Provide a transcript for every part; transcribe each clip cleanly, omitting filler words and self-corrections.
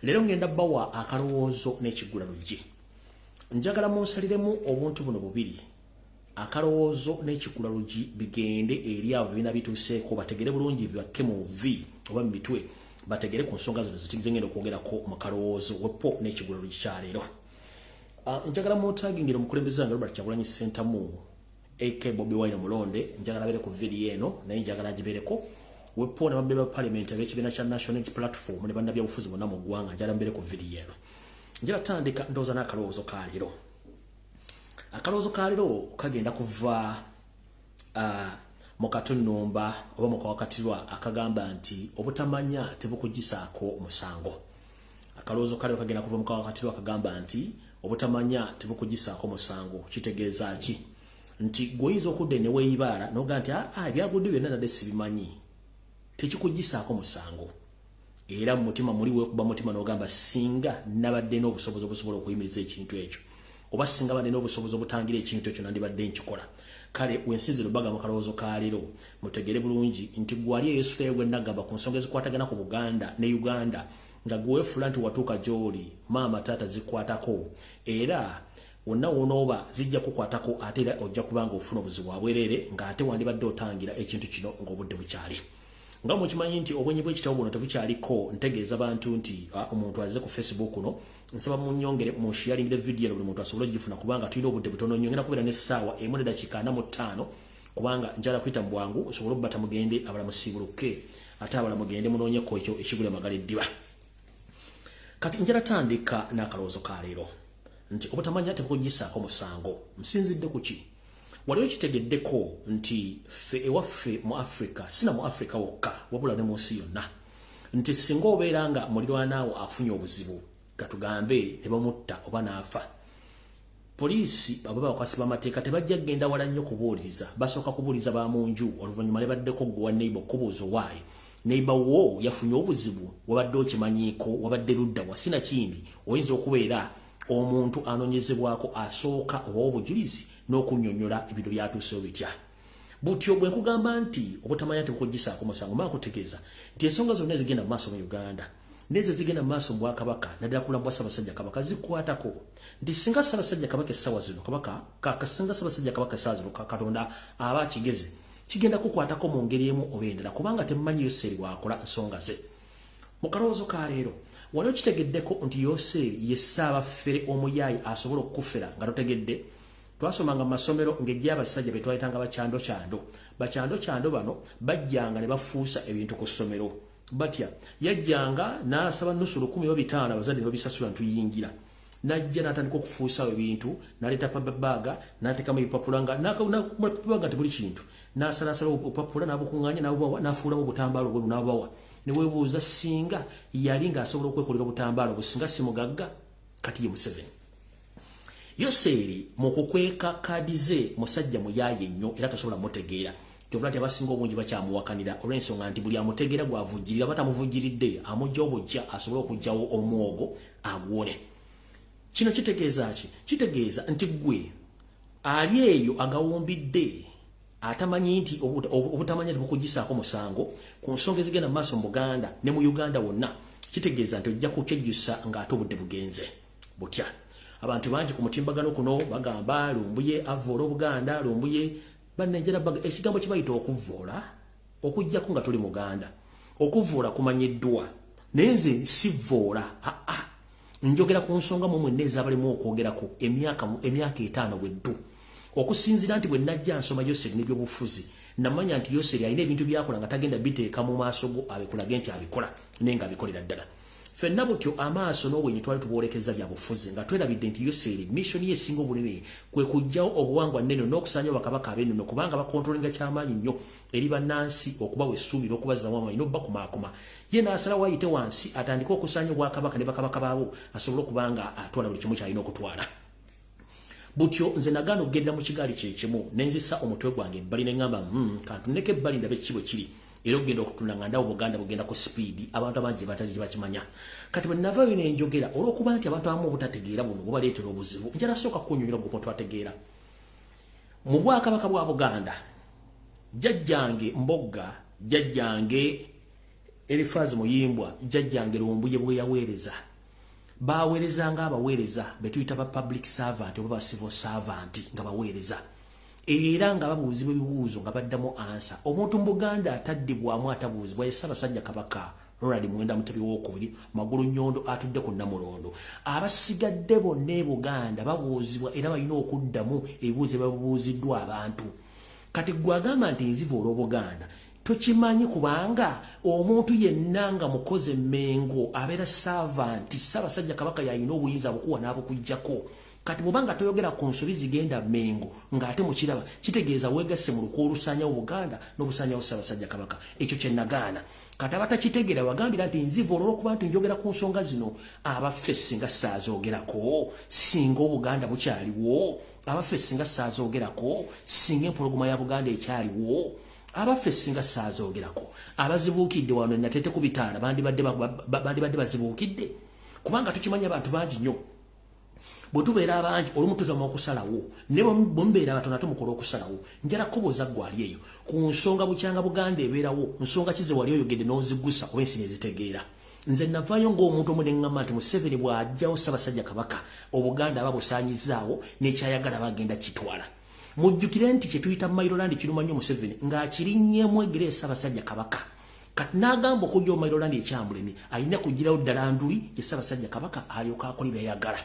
Lero ngenda bawa akalowoozo n'ekigula lugye. Njagala munsaliremu obuntu buno bubiri. Akalowoozo n'ekigula lugye bigende eri abo bina bituuseeko bategere bulungi bibakke mu vi oba mu mitwe bategere ku nsonga zino zitugenda okwogerako mu kalowoozo wepo n'ekigula lugye kya leero. Njagala mutagingire omukulembeze wange Robert Kyagulanyi Ssentamu AK Bobi Wine Mulonde njagala bere ku video eno naye njagala gibereko wepo na bambe ba parliament ab'ekibiina kya National Unity Platform ne bannabya bufuzi bonna mu ggwanga njagala mbere ku video eno. Njagala tandika ndooza n'akalowoozo ka leero. Akalowoozo ka leero kagenda kuva mu katunumba oba mu kawakatirwa akagamba nti obutamanya tebukugisaako musango. Akalowoozo ka leero kagenda kuva mu kawakatirwa akagamba nti obutamanya tebukugisaako musango. Kitegeeza ki? Nti goyinza okudde ne weeyibaala n'oga nti ebyagudde byonna nadde sibimanyi. Tekikugisaako musango. Era mu mutima muli weekuba mutima n'ogamba singa nabadde n'obusobozi obusobola okuyimiriza ekintu ekyo. Oba singa badde n'obusobozi obutangira ekintu ekyo nandibadde nkikola. Kale wensinzira baga mu kalowoozo ka leero mutegere bulungi nti gwali Yesu gwe nagamba ku nsonga ezikwatagana ku Buganda ne Uganda nga gwefuula nti watuuka gy'oli maama taata zikwatako era wonna wonooba zijja kukwatako ate era ojja kubanga ofuna obuzibu bwerere ng'ate wandibadde otangira ekintu kino ng'obudde bukyali. Nga mukimanyi nti obwenyi bw'ekitabo buno tebukyaliko ntegeeza bantu nti omuntu azze ku Facebook no nsaba munnyongere mu sharingire video eno buli muntu asobole ogifuna kubanga tulina obudde butono nnyo ngenda kubeera n'essaawa emu n'eddakiika 45 kubanga njala kuyita mu bwangu osobole obbata mugende abala musiibuluke ate abala mugende munoonyeko ekyo ekigula magala eddiba. Kati njala tandika n'akalowoozo ka leero nti obutamanya tebukugisaako musango. Musinzidde ku ki? Waliwo kitegeddeko nti Ewaffe mu Africa sina mu Africa wokka wabula ne mu nsi yonna nti singa obeera nga mulirwanaawo afunye obuzibu katugambe ne bamutta oba n'afa, poliisi ababa bakasi b'amateeka tebajja kgenda wala nnyo kubuuliriza. Basooka kubuuliza ba mu nju oluvannyuma ne baddeko gwe wa neighbor okubuuza owaayi neighbor wo yafunye obuzibu wabadde okimanyiiko wabadde ludda wa sina kindi oyinza okubeera omuntu anoonyezebwako asooka oba obujulizi n'okunnyonnyola ebintu byatuusewo bitya. Butyo bwe nkugamba nti obutamanya tebukugisaako musango maa kutegeeza nti ensonga zonna ezigenda mu maaso mu Uganda n'ezo ezigenda mu maaso mu Bwakabaka naddala kulambwa Ssaabasajja Kabaka zikwatako nti singa Ssaabasajja Kabaka essaawa zino singa Ssaabasajja Kabaka essaawa zino Katonda aba akigeze kigenda kukwatako mu ngeri emu oba endala kubanga temumanyi Yoseeri bw'akola nsonga ze. Mu kalowoozo ka leero waliwo kitegeddeko nti Yoseeri ye Ssaabafere omuyaayi asobola okukufera nga totegedde. Twasomanga mu masomero ng'ejja abasajja be twayitanga bakyando bano bajjanga ne bafuusa ebintu ku ssomero. Batya yajjanga n'asaba nnusu 1,500 abazadde ne babisasula ntuyingira. Najja n'atandika okufuusa ebintu n'aleeta pabbaga n'ateekamu ebipapula nga tebuli kintu n'asalasala obupapula n'abukuŋŋaanya n'abubawa n'afuulamu obutambaala obweru n'abubawa. Ne weebuuza singa yali ng'asobola okwekolera obutambaala obwo singa si mugagga kati ye Museveni. Yoseeri mu kukweka kaadi ze musajja muyaaye nnyo era tosobola mutegeera. Kyovula nti abasinga obungi bakyamuwakanira olw'ensonga nti buli amutegeera gw'avujjirira batamuvujjiridde amujja obujja asobole okugjawo omwogo agwone. Kino kitegeeza ki? Kitegeeza nti gwe ali eyo agawumbidde atamanyi nti obutamanya tebukugisaako musango ku nsonga ezigenda mu maaso mu Buganda ne mu Uganda wonna. Kitegeeza nti ojja kukyejjusa ng'ate obudde bugenze butya. Abantu bangi ku mutimbagano kuno bagamba Lumbuye avvoola Obuganda, Lumbuye bannenjera ekigambo kye bayita okuvvoola okuggyako nga tuli Muganda. Okuvvoola kumanyiddwa naye nze sivvoola njogera ku nsonga mu mwenna ezabalimu okwogerako emyaka 5 bweddu. Okusinziira nti bwe najja nsoma Yoseeri n'ebyobufuzi namanya nti Yoseeri alina ebintu byakola nga tagenda biteeka mu maaso go abikulage nti abikola naye nga abikolera ddala. Ffenna butyo amaaso n'obwenyi twali tubwolekeza bya bufuzi nga twerabidde nti Yoseeri missoni ye esinga obunene kwe kuggyawo obuwangwa nnene n'okusaanyawo bakabaka ab'ennono kubanga bakontrolinga kyamaanyi nnyo eri bannansi okubawa essuubi n'okubazzamu amaanyi n'obbakumaakuma. Ye n'asalawo ayite wansi atandike okusaanya obwakabaka ne bakabaka baabo asobole okubanga atwala buli kimu kyalina okutwala. Butyo nze nagaana okugenda mu kigaali kye kimu ne nzisa omutwe gwange ebbali ne ŋŋamba kantuneko ebbali ndabe kiki bwe kiri. Era ogenda okutunda nga ndawo Buganda bugenda ku speedi abantu abangi batali bakimanya. Kati bwe nava bino enjogera olw'okuba nti abantu abamu obutategeera buno bubaleetera obuzibu njala sooka kunnyonnyola gwe twategeera. Mu Bwakabaka bwa Buganda jjajjange Mbogga, jjajjange Elifaazi Muyimbwa, jjajjange Lumbuye bwe yaweereza baweereza nga abaweereza betuyita ba public servant oba civil servant nga baweereza era nga babuuzibwa ebibuuzo nga baddamu ansa omuntu mu Buganda ataddibwamu atabuuzibwa Ssaabasajja Kabaka Ronald Muwenda Mutebi w'okubiri Magulu Nyondo atudde ku Namulondo abasigadde bonna e Buganda babuuzibwa era balina okuddamu ebibuuzo babuuziddwa abantu kati gwagamba nti nziva olw'Obuganda tokimanyi kubanga omuntu yenna nga mukoze Mengo abeera servant Ssaabasajja Kabaka yalina obuyinza bukuwa n'abukujjako kati mubanga toyogera ku nsobi zigenda Mengo ng'ate mukiraba kitegeeza weegasse mu lukwo olusaanyawo Buganda n'obusaanyawo Ssaabasajja Kabaka ekyo kye nagaana kati abatakitegeera bagambira nti nziva olw'okuba nti njogera ku nsonga zino abaffe singa saazoogerako singa Obuganda bukyaliwo abaffe singa saazoogerako singa empologoma ya Buganda ekyaliwo abaffe singa saazoogerako abazibuukidde wano natete ku bitaala bandibadde bazibuukidde kubanga tukimanya abantu bangi nnyo bwe tubeera abangi olumu tuzama okusalawo ne bwe mubeera abatono ate mukola okusalawo njala kubuuza gwali eyo ku nsonga bukyanga Buganda ebeerawo nsonga kize wali oyogedde n'oziggusa oba ensi nezitegeera nze navaayo ng'omuntu omu ne ŋŋamba nti Museveni bw'ajjawo Ssaabasajja Kabaka Obuganda ababusaanyizaawo n'ekyayagala bagenda kitwala mujjukire nti kye tuyita Mailoland kiruma nnyo Museveni ng'akirinnyeemu egere Ssaabasajja Kabaka kati n'agamba okujja Mailoland ekyamulemi alina kugirawo ddala nduli ye Ssaabasajja Kabaka alyoka akola byayagala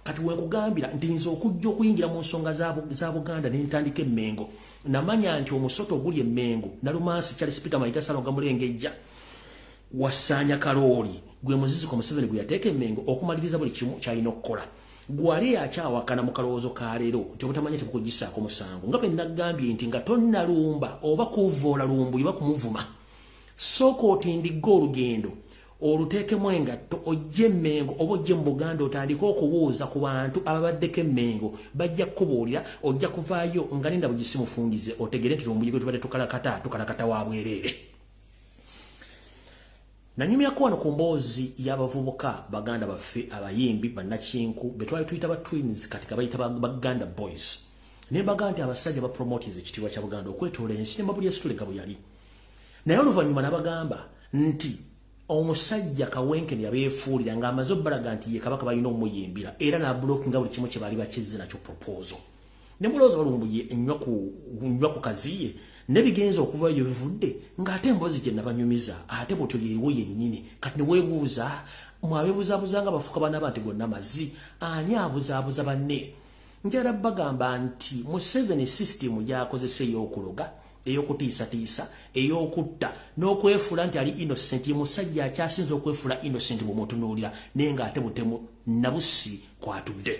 kati wekugambira nti nze okujja okuyingira mu nsonga za Buganda ne ntandika Mengo namanya nti omusoto oguli Mengo Nalumansi Charles Peter Mayiga Salonga Mulengejja wasaanya kalooli gwe muziziko Museveni gwe yateeka Mengo okumaliriza buli kimu kyalina okukola gwali yakyawakana mu kalowoozo ka leero nti obutamanya tebukugisaako musango nga bwe nagambye nti nga tonnalumba oba kuvoola Lumbuye oba kumuvuma sooka otindigga olugendo oluteekemu engatto ojje Mengo oba ojje mu Buganda otandika okubuuza ku bantu ababaddeko Mengo bajja kukubuulira ojja kuvaayo nga nenda bugisimufungize otegere nti Lumbuye gwe tubadde tukalakata wa bwereere nanyumyako wano ku mboozi y'abavubuka Baganda baffe abayimbi bannakinku be twali tuyita ba twins kati kabayita Baganda boys ne baga nti abasajja ba promotes ekitiibwa kya Buganda okwetoola ensi ne mbabuli yasituleka bwe yali naye oluvannyuma n'abagamba nti omusajja Kawenkene yabeefuulira ng'amaze obbalaga nti ye Kabaka balina okumuyimbira era n'abulookinga buli kimu kye baali bakizze nakyo proposal ne mulowooza Lumbuye nnywa ku kaziye ne bigenza okuvayo bivudde ng'ate emboozi gye nabanyumiza ate bw'otyo yeewo yennyini kati ne weebuuza mwabeebuzaabuza nga bafuka banaba nti gonna mazzi ani abuzaabuza banne njala bagamba nti Museveni system gy'akozesa ey'okuloga ey'okutiisatiisa ey'okutta n'okwefuula nti ali innocent ye musajja akyasinza okwefuula innocent bw'omutunuulira naye ng'ate butemu nabusi kwatudde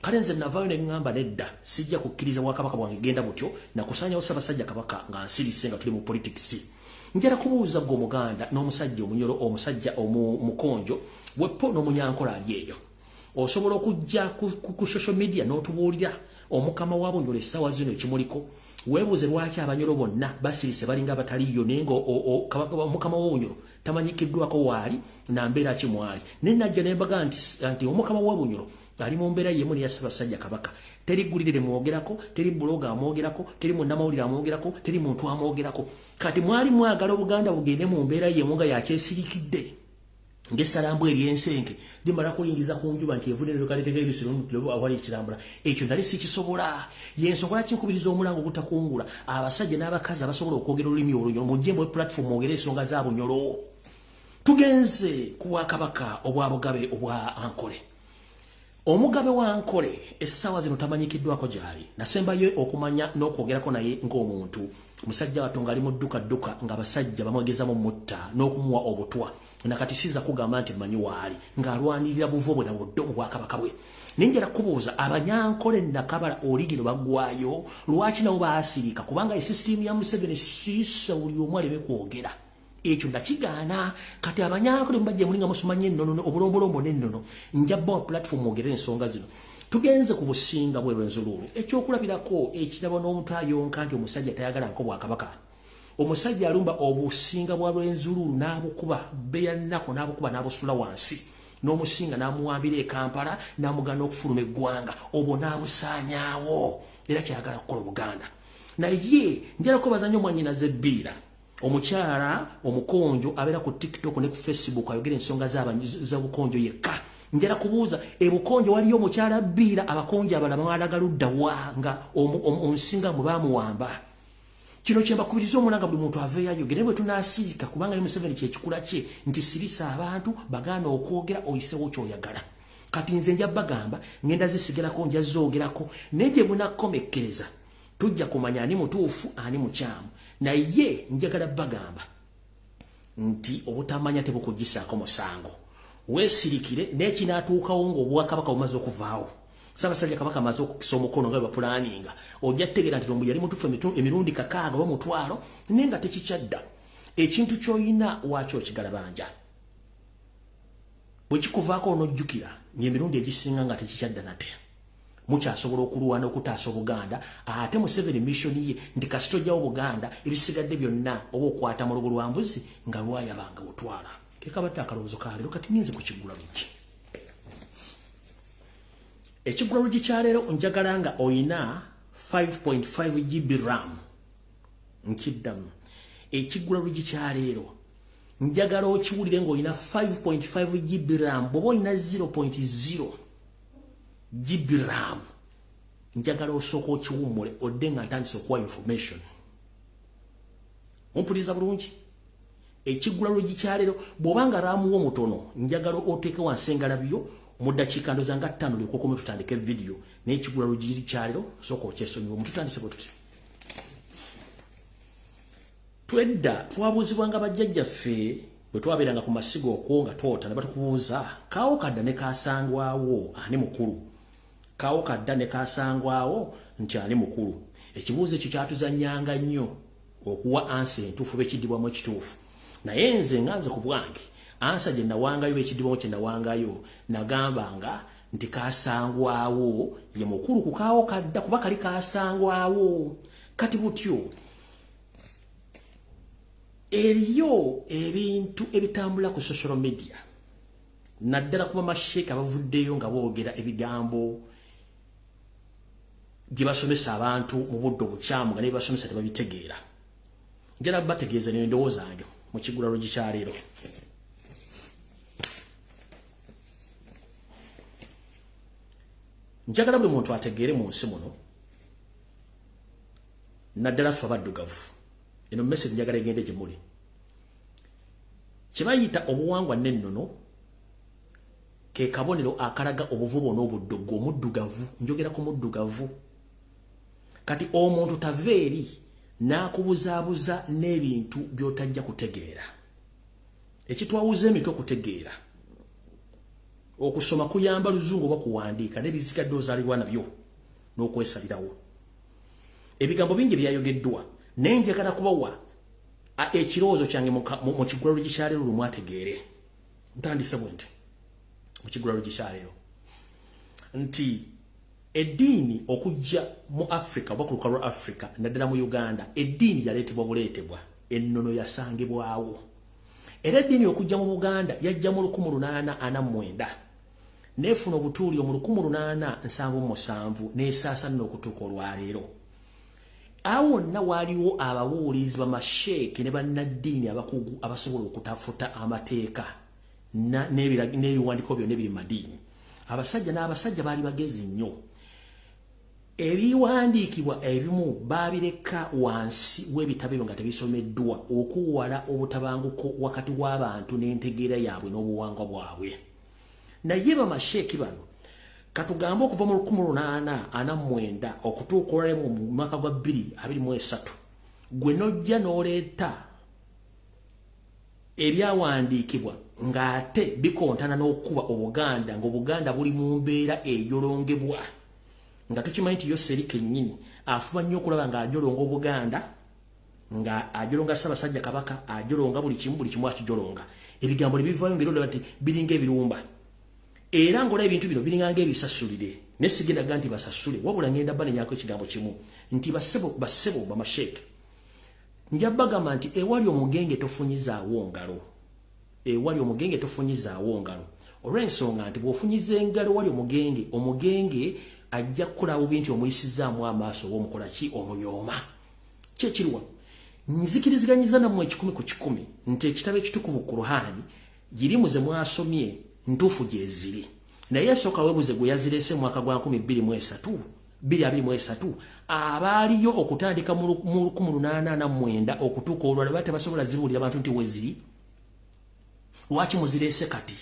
kale nze navaayo ne ŋŋamba nedda sijja kukkiriza Bwakabaka bwange genda butyo nakusaanyawo Ssaabasajja Kabaka nga nsirise nga tuli mu politics njala kubuuza gwe Omuganda n'omusajja omunyolo omusajja omukonjo wepo n'omunyankola ali eyo osobola okujja ku social media n'otubuulira omukama wa Bunyolo essaawa zino ekimuliko weebuuze lwaki abanyolo bonna basirise balinga abataliyo naye omukama wa Bunyolo tamanyikiddwako waali nambeera ki mwali naye najja ne mbaga nti omukama wa Bunyolo ali mu mbeera yemu ne ya Ssaabasajja Kabaka teri ggulire mwogerako teri buloga amwogerako teri munnamawulire amwogerako teri muntu amwogerako kati mwali mwagala Obuganda bugende mu mbeera yemu nga yakyesirikidde ng'essalambu ery'ensenke limala kuyingiza ku njuba nti evunire kaletegeerisiro awali ekirambula ekyo nali sikisobola yensobola kinkubiriza omulango gutakungula abasajja n'abakazi abasobola okwogera olulimi olunyolo mujjembo platform ogera ensonga za Bunyolo tugenze ku Bwakabaka obwa Bugabe obwa Ankole omugabe wa Ankole essaawa zino tamanyikiddwako gyali nasembayo okumanya n'okwogerako naye ng'omuntu musajja watonga ali mu dduka ng'abasajja bamwegezamu mutta n'okumuwa obutwa nakati siza kugamba nti manyi waali ng'alwanirira buvo bwe na buddo mu Bwakabaka bwe ninjala kubuuza Abanyankole Nakabala oligino baggwayo lwaki nabo baasirika kubanga esisitimu ya Museveni siisa buli omu aleme kwogera ekyo ndakigaana kati Abanyankole mbajja mulinga musumanye ennono obulombolombo n'ennono njabba platform ogere ensonga zino tugenze ku businga bw'Enzululu ekyokulabirako ekirabo n'omuntu ayonka nti omusajja tayagala nko Bwakabaka omusajja alumba obusinga bw'Enzululu n'abukuba beyannako n'abukuba n'abusula wansi n'omusinga n'amuwambira e Kampala n'amugana okufuluma eggwanga obwo n'abusaanyaawo era kyayagala kukola Buganda naye njala kubaza nnyo mwannyinaze Bira omukyala omukonjo abeera ku TikTok ne ku Facebook ayogera ensonga z'abukonjo yekka njala kubuuza ebukonjo waliyo mukyala Bira abakonjo abalama walagaludda wanga onsinga mu bamuwamba kino kyemba kubiriza omulanga buli muntu aveeyayo gere bwe tunasiika kubanga Museveni kyekikula kye nti sirisa abantu baganda okwogera oyisewo kyoyagala kati nze nja bagamba ngenda zisigerako nja zoogerako neje munakomekkereza tujja kumanya ani mutuufu ani mukyamu naye njagala bagamba nti obutamanya tebukugisaako musango weesirikire n'ekinaatuukawo ng'obwakabaka bumaze okuvaawo Ssaabasajja Kabaka amaze okukisa omukono nga bapulaninga ojja kutegeera nti Lumbuye yali mutuufu emirundi 6 oba mutwalo naye nga tekikyadda ekintu ky'olina waakyo okigalabanja bwe kikuvaako onojjukira n'emirundi egisinga nga tekikyadda nate mukyasobola okulwana okutaasa Obuganda ate Museveni mission ye nti kasito ojjawo Buganda ebisigadde byonna oba okwata mu lubu lwa mbuzi nga lwayabanga butwala kekabadde akalowoozo ka leero kati ngenze ku kiggula lugi ekiggula lugi kya leero njagala nga oyina 5.5 GB RAM nkiddamu ekiggula lugi kya leero njagala okiwulire ng'olina 5.5 GB RAM bw'oba olina 0.0 GB RAM njagala osooka okiwummule odde nga ntandise okuwa information mumpuliriza bulungi ekiggula lugi kya leero bw'obanga RAM wo mutono njagala oteeke wansi engalabyo mu ddakiika ndoza nga 5 lyokokome tutandike video n'ekiggula lugi kya leero sooka okyesonyiwa mututandise bwe tuti twedda twabuuzibwanga bajjajjaffe bwe twabeeranga ku masigo okwo nga twota ne batukubuuza kaawo kadda ne kaasangwawo ani mukulu kaawo kadda ne kaasangwawo nti ani mukulu ekibuuzo ekyo kyatuzannyanga nnyo okuwa ansa entuufu bekiddibwamu ekituufu naye nze nga nze ku bwange ansa gye nawangayo bekiddibwamu kye nawangayo nagambanga nti kaasangwawo ye mukulu ku kaawo kadda kuba kali kaasangwawo kati butyo eriyo ebintu ebitambula ku social media naddala kuba masheeka bavuddeyo nga boogera ebigambo bye basomesa abantu mu budde obukyamu nga ne basomesa tebabitegeera njala bategeeza n'endowooza zange mu kiggula lugi kya leero njagala buli muntu ategeere mu nsi muno naddala ffe abaddugavu eno message njagala egende gye muli kye bayita obuwangwa n'ennono ke kabonero akalaga obuvubo n'obuddogo omuddugavu njogera ku muddugavu kati omuntu taveeri n'akubuzaabuza n'ebintu by'otajja kutegeera ekitwawuza emitwe okutegeera okusoma kuyamba luzungu oba kuwandiika n'ebizigadde ozaalibwa nabyo n'okwesalirawo ebigambo bingi byayogeddwa naye njagala kubawa ekirowoozo kyange mu kiggula lugi kya leero lumwategeere ntandise bwe nti mu kiggula lugi kya leero nti eddiini okujja mu Africa oba ku lukalu lwa Africa naddala mu Uganda eddiini yaleetebwa buleetebwa ennono yasangibwawo era eddiini okujja mu Buganda yajja mu 1849 neefuna obutuuliro mu 1877 n'esaasaana okutuuka olwaleero awo nna waaliwo ababuulizi bamasheeke ne bannaddiini abakugu abasobola okutafuta amateeka n'ebiwandiiko byonna ebiri mu madiini abasajja n'abasajja baali bagezi nnyo ebiwandiikibwa ebimu baabireka wansi w'ebitabo ebyo nga tebisomeddwa okuwala obutabanguko wakati w'abantu n'entegeera yaabwe n'obuwangwa bwabwe naye bamasheeki bano katugambe okuva mu 1849 okutuuka olwalemu mu mwaka gwa 2023 gwe nojja n'oleeta ebyawandiikibwa ng'ate bikontana n'okuba Obuganda ng'Obuganda buli mu mbeera eyolongebwa nga tukimanyi nti Yoseri kennyini afuba nnyo okulaba ng'ajolonga Obuganda nga ajolonga Ssaabasajja Kabaka ajolonga buli kimu akijolonga ebigambo ne bivaayo ng'era nti biringa ebirumba era ng'olaba ebintu bino biringa ng'ebisasulire ne sigendaga nti basasule wabula ngenda banenyako ekigambo kimu nti basebo bamasheeke nja bagamba nti ewali omugenge tofunyizaawo ngalo ewali omugenge tofunyizaawo ngalo olw'ensonga nti bw'ofunyiza engalo wali omugenge ajja kukolawo bintu omuyisizaamu amaaso oba omukola ki omunyooma kyekiriwa nzikiriziganyiza nammwe 1 ku 1 nti ekitabo ekitukuvu ku Ruhani girimu ze mwasomye ntuufu gyeziri naye soka webuze gwe yazirese mwaka gwa 2023 abaliyo okutandika mu 1889 okutuuka olwale batebasobola zibuulira abantu nti weziri lwaki muzirese kati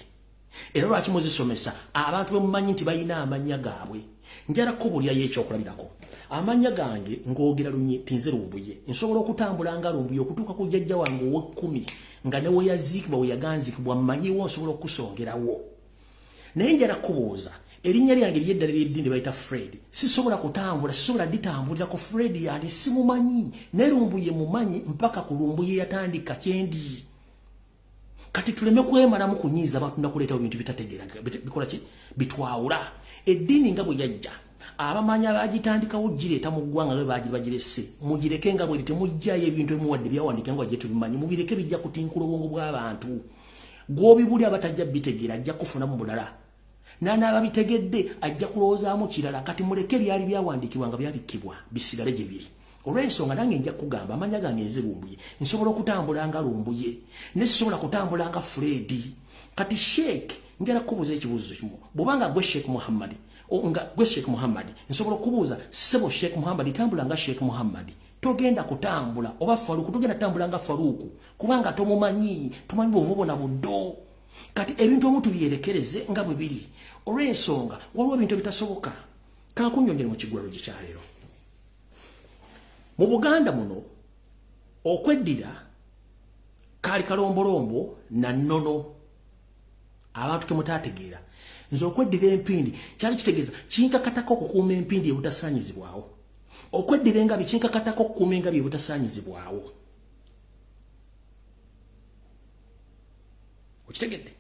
era lwaki muzisomesa abantu bemumanyi nti balina amanya gaabwe njala kubulya y'ekyokulabirako amanya gange ng'ogera lunye tinze Lumbuye nsobola okutambula nga Lumbuye okutuuka ku jjajja wange ow'ekkumi nga ne we yaziikibwa we yaganzikibwa mmanyiwo nsobola okusongerawo naye njala kubuuza erinnya lyange lyeddala ly'eddiini bayita Fred sisobola kutambula sisobola ditambulira ku Fred yali simumanyi naye Lumbuye mumanyi mpaka ku Lumbuye yatandika kyendi kati tuleme kwemalamu kunyiiza abantu nakuleetawo bintu bitategeera bikola ki bitwawula eddiini nga bwe yajja abamanya bagitandikawo gireeta mu ggwanga lwe bagirese mugireke nga bwe temujjayo ebintu ebimuwadde byawandika nga wajje tubimanyi mubireke bijja kutinkula obwongo bw'abantu gw'obibuli abatajja bitegeera ajja kufunamu bulala n'ababitegedde ajja kulowoozaamu kirala kati muleke byali byawandikibwa nga byabikkibwa bisigale gye biri olw'ensonga nange nja kugamba amanya gange nze Lumbuye nsobola okutambula nga Lumbuye ne sisobola kutambula nga Fred kati Sheikh njala kubuuza ekibuuzo kimu bw'obanga gwe Sheikh Muhammad nga gwe Sheikh Muhammad nsobola okubuuza sebo Sheikh Muhammad tambula nga Sheikh Muhammad togenda kutambula oba Faruku togenda tambula nga Faruku kubanga tomumanyi tumanyi bwovubo na buddo kati ebintu omuntu byerekereze nga bwe biri olw'ensonga waliwo ebintu ebitasoboka kankunyongere mu kigwalo gikyaleero mu Buganda muno okweddira kali kalombolombo na nnono abantu kemutategeera nze okweddira empindi kyali kitegeeza kinkakatako okukuuma empindi ebutasaanyizibwawo okweddira engabi kinkakatako okukuuma engabi ebutasaanyizibwawo okitegedde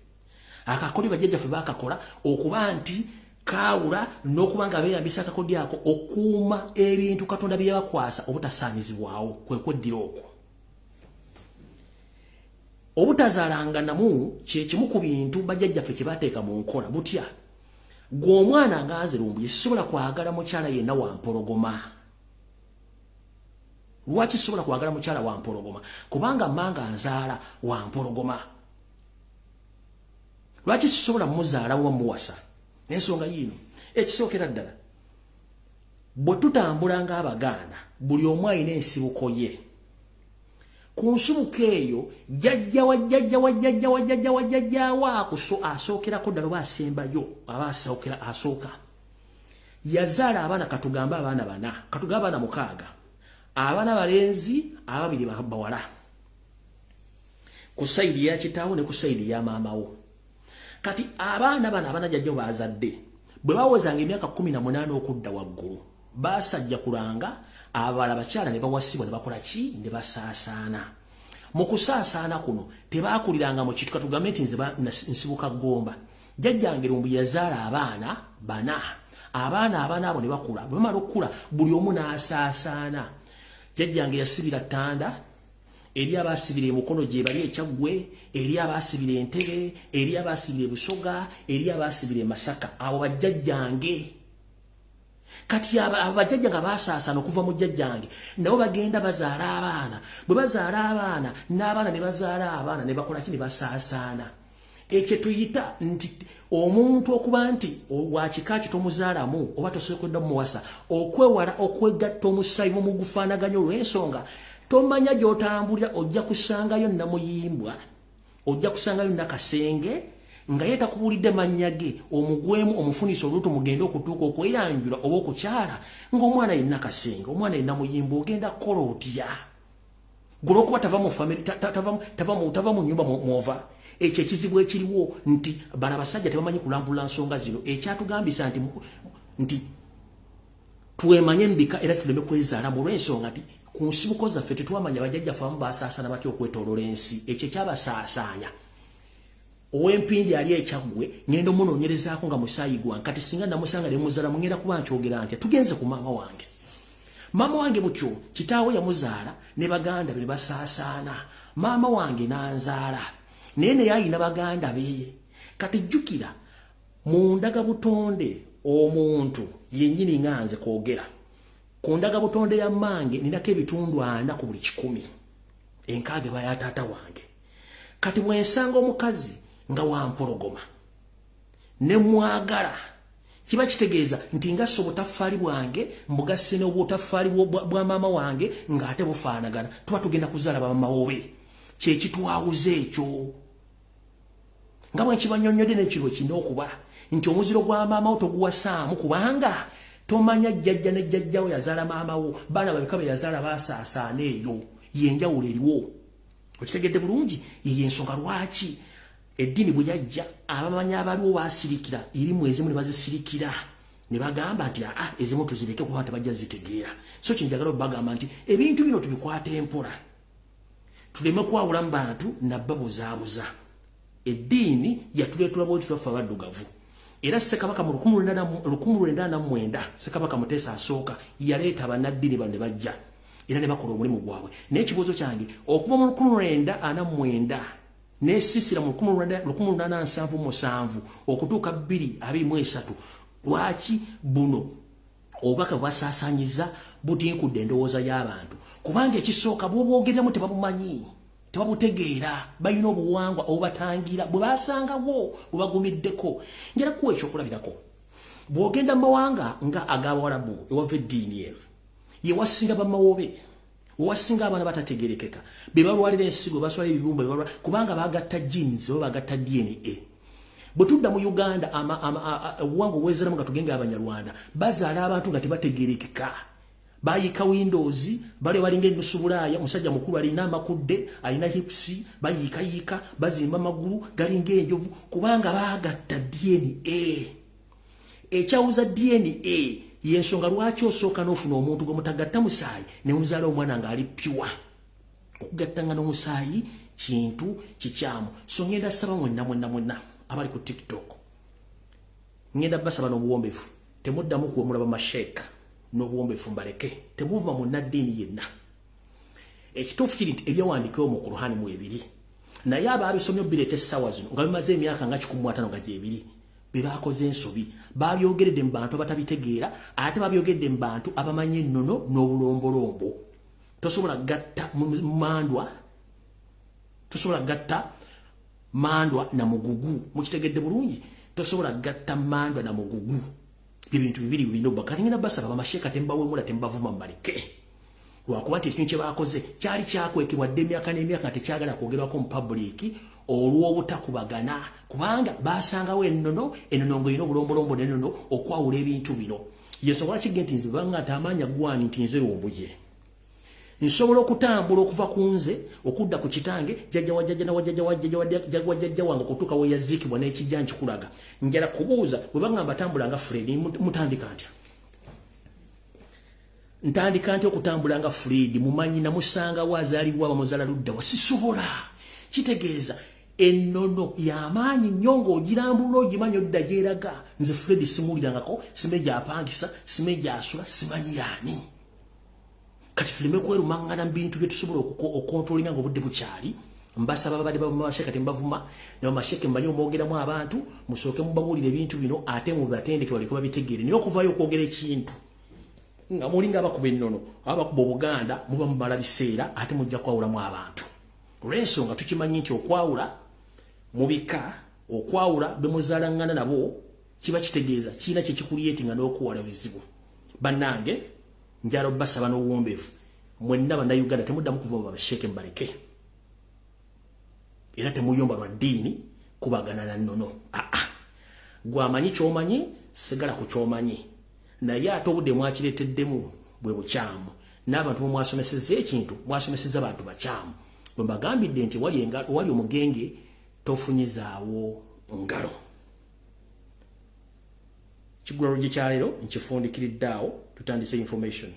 akakoli bajjajjaffe bakakola okuba nti kaawula n'okuba nga beeyambisa akakodi ako okuuma ebintu Katonda bye yabakwasa obutasaanyizibwawo kwe kweddira okwo obutazaalanganamu kye kimu ku bintu bajjajjaffe kye bateeka mu nkola butya gw'omwana ngaaze Lumbuye sisobola kwagala mukyala yenna wampologoma lwaki sisobola kwagala mukyala wampologoma kubanga mmanga nzaala wampologoma lwaki sisobola muzaala wa muwasa n'ensonga yino ekisookera ddala bwe tutambula ng'Abaganda buli omu alina ensibuko ye ku nsibuko eyo jjajjawa asookerako ddala oba asembayo aba asooka yazaala abaana katugamba abaana bana katugamba abaana 6 abaana balenzi 2 bawala ku sayidi ya kitaawo ne ku sayidi ya maamawo kati abaana bana abaana jjajja bazadde bwe bawozanga emyaka 18 okudda waggulu basajja kulanga abala bakyala ne bawasibwa ne bakola ki ne basaasaana mu kusaasaana kuno tebaakuliranga mu kitu katugambe nti nze nsibuka gomba jjajjange Lumbuye yazaala abaana bana abaana abo ne bakula bwe bamala okukula buli omu n'asaasaana jjajjange yasibira ttanda eri abasibira emukono gye bali ekyaggwe eri abasibira entebe eri abasibira Busoga eri abasibira Masaka abo bajjajjange kati abajjajja nga basaasaana okuva mu jjajjange nabo bagenda bazaala abaana bwe bazaala abaana n'abaana ne bazaala abaana ne bakola ki ne basaasaana ekyo tuyita nti omuntu okuba nti wakika kitomuzaalamu oba tosookedda muwasa okwewala okwegatta omusayi mu gufaanaganya olw'ensonga tomanya gy'otambulira ojja kusangayo Namuyimbwa ojja kusangayo Nakasenge nga yetakubulidde mannya ge omugwemu omufunisa olutu mugenda okutuuka okweyanjula oba okukyala ng'omwana ye Nakasenge omwana ye Namuyimbwa ogenda kukola otya gwe okuba tava mu family tava mu nnyumba mwova ekyo ekizibu ekiriwo nti bano abasajja tebamanyi kulambula nsonga zino ekyatugambisa nti twemanye embika era tuleme kwezaala mu lw'ensonga nti ku nsibuko zaffe tetwamanya bajjajjaffe abamu basaasaana batya okwetoolola ensi ekyo kyabasaasaanya ow'empindi ali ekyaggwe ngenda omunoonyerezaako nga musaayi gwange kati singa namusanga ne muzaala mugenda kuba nkyogera ntya tugenze ku maama wange butyo kitaawe yamuzaala ne baganda be ne basaasaana maama wange n'anzaala naye naye alina baganda be kati jjukira mu ndagabutonde omuntu yennyini nga nze kwogera ku ndagabutonde ya mmange ninako ebitundu 4 ku buli 100 enkaaga eba ya taata wange kati bwensanga omukazi nga wampologoma ne mwagala kiba kitegeeza nti nga sobotafali bwange mbugasse n'obutafali bwa mama wange ng'ate bufaanagana tuba tugenda kuzaala bamama wobe kye kitwawuze ekyo nga bwe kibanyonyodde n'ekiro kino okuba nti omuziro gwa maama wo toguwasaamu kubanga tomanya jjajja ne jjajjawo yazaala maama wo baana babeka be yazaala baasaasaana eyo yenjawulo eriwo okitegedde bulungi yeyo ensonga lwaki eddiini bwe yajja abamanya abaliwo baasirikira irimu ezimu ne bazisirikira ne bagamba nti ezimu tuzireke kuba tebajja zitegeera so kinjagala obagamba nti ebintu bino tubikwata empola tuleme kwawula mu bantu nabba buzaabuza eddiini yatuleetula bwe tutaffe abaddugavu era Ssekabaka mu 1949 Ssekabaka Muteesa asooka yaleeta abannaddiini bano ne bajja era ne bakola omulimu gwabwe naye ekibuuzo kyange okuva mu 1949 n'essisira mu 1877 okutuuka 2023 lwaki buno obubaka bwasaasaanyiza butinkudde endowooza y'abantu kubanga ekisooka bw'obwogereramu tebabumanyi tebabutegeera balina obuwangwa obubatangira bwe basangawo bwe bagumiddeko njala kuwa ekyokulabirako bw'ogenda mu mawanga nga ag'Abawarabu ewava eddiini eno ye wasinga bamawobe wasinga abaana batategerekeka be balwalira ensigo baswala ebibumba kubanga bagatta genes oba bagatta DNA bwe tudda mu Uganda obuwangwa obwezeramu nga tugenga Abanyarwanda bazaala abantu nga tebategerekeka bayika Windows bale balinga ennusu Bulaaya musajja mukulu alina amakudde alina hips bayika bazimba amagulu galinga enjovu kubanga bagatta DNA ekyawuza DNA yensonga lwaki osooka n'ofuna omuntu gwe mutagatta musaayi ne muzaala omwana ng'ali pure okugattanga n'omusaayi kintu kikyamu so ngenda saba mwenna abali ku TikTok ngenda basaba n'obuwombefu temuddamu kuwemula bamasheeka n'obuwombefu mbaleke temuvuma munnaddiini yenna ekituufu kiri nti ebyawandiikibwa mu Qur'ani mu ebiri naye abaabisomye bireeta essaawa zino nga bimaze emyaka nga 15 nga gyebiri be baakoze ensobi babyogeredde mu bantu abatabitegeera ate babyogeredde mu bantu abamanyi ennono n'obulombolombo tosobola gatta mandwa na mugugu mukitegedde bulungi tosobola gatta mandwa na mugugu ebintu bibiri bino bakati ngina basaba bamasheeka tembawemula tembavuma mbaleke lwakuba nti ekintu kye baakoze kyali kyakwekebwa dde emyaka n'emyaka tekyagala kwogerwako mu public olw'obutakubagana kubanga basangawo ennono ngo erina obulombolombo n'ennono okwawula ebintu bino yesobola kigge nti nze banga ati amaanya gwani nti nze Lumbuye nsobola okutambula okuva ku nze okudda ku kitange jjajja wange okutuuka we yaziikibwa n'ekijja nkikulaga njala kubuuza bwe bagamba tambula nga Fred mutandika ntya ntandika ntya okutambula nga Fred mumanyi namusanga wazaalibwa abamuzaala ludda wasisobola kitegeeza ennono y'amaanyi nnyo ng'ogirambula ogimanyi odda gyeraga nze Fred simuulirangako sime gyapangisa sime gyasula simanyi yaani kati tuleme kwerumangana mu bintu bye tusobola okontrolinga ng'obudde bukyali mbasaba babadde bamasheke tembavuma n'amasheke mmanyi omwogeramu abantu musooke mubabuulira ebintu bino ate mubatendeke baleke babitegeere naye okuvaayo okwogera ekintu nga mulinga abakuba ennono abakuba Obuganda muba mumala biseera ate mujja kwawulamu abantu olw'ensonga tukimanyi nti okwawula mubika okwawula bemuzaalangana nabo kiba kitegeeza kiina kyekikulyetinga n'okuwala bizibu bannange njalo basaba n'obuwombeefu mwenna bannayuganda temuddamu kuva mu babasheeke mbaleke era temuyomba lwa ddiini kubagana na nnono gwamanyi kyomanyi sigala ku kyomanyi naye ate obudde mwakireeteddemu bwe bukyamu n'abantu bwe mwasomesezza ekintu mwasomesezza bantu bakyamu bwe mbagambidde nti wali omugenge tofunyizaawo ngalo kigulalo gye kyaleero nkifundikiriddeawo tutandise information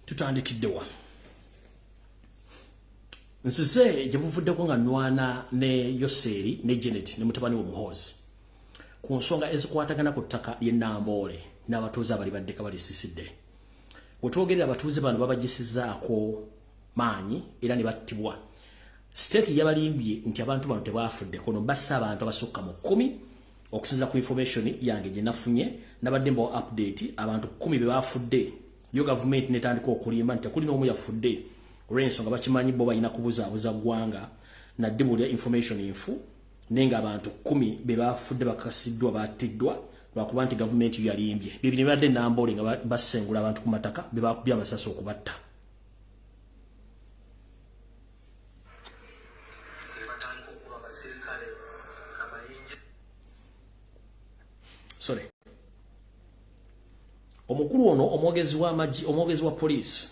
tutandikidde wano nsize gye buvuddeko nga Nwana ne Yoseri ne Janet ne mutabani we Muhoozi ku nsonga ezikwatagana ku ttaka ly'e Namboole n'abatuuze abali baddeka balisisidde Otwogerera abatuuze bano babagisizaako maanyi era ne battibwa. State yabalimbye nti abantu bano tebaafudde kono bassa abantu abasukka mu 10 okusinza ku information yange gye nafunye nabadde mbo update abantu 10 be baafudde. Yo government netandika okulimba nti kuli n'omu yafudde olw'ensonga bakimanyi bo balina kubuzaabuza ggwanga na ddibulya information infu nenga abantu 10 be baafudde bakasiddwa battiddwa lwakuba nti government yalimbye. Bibiri bibadde Nambole nga basengula abantu ku mataka be bakubya amasasi okubatta. Sorry. Omukulu ono omwogezi wa police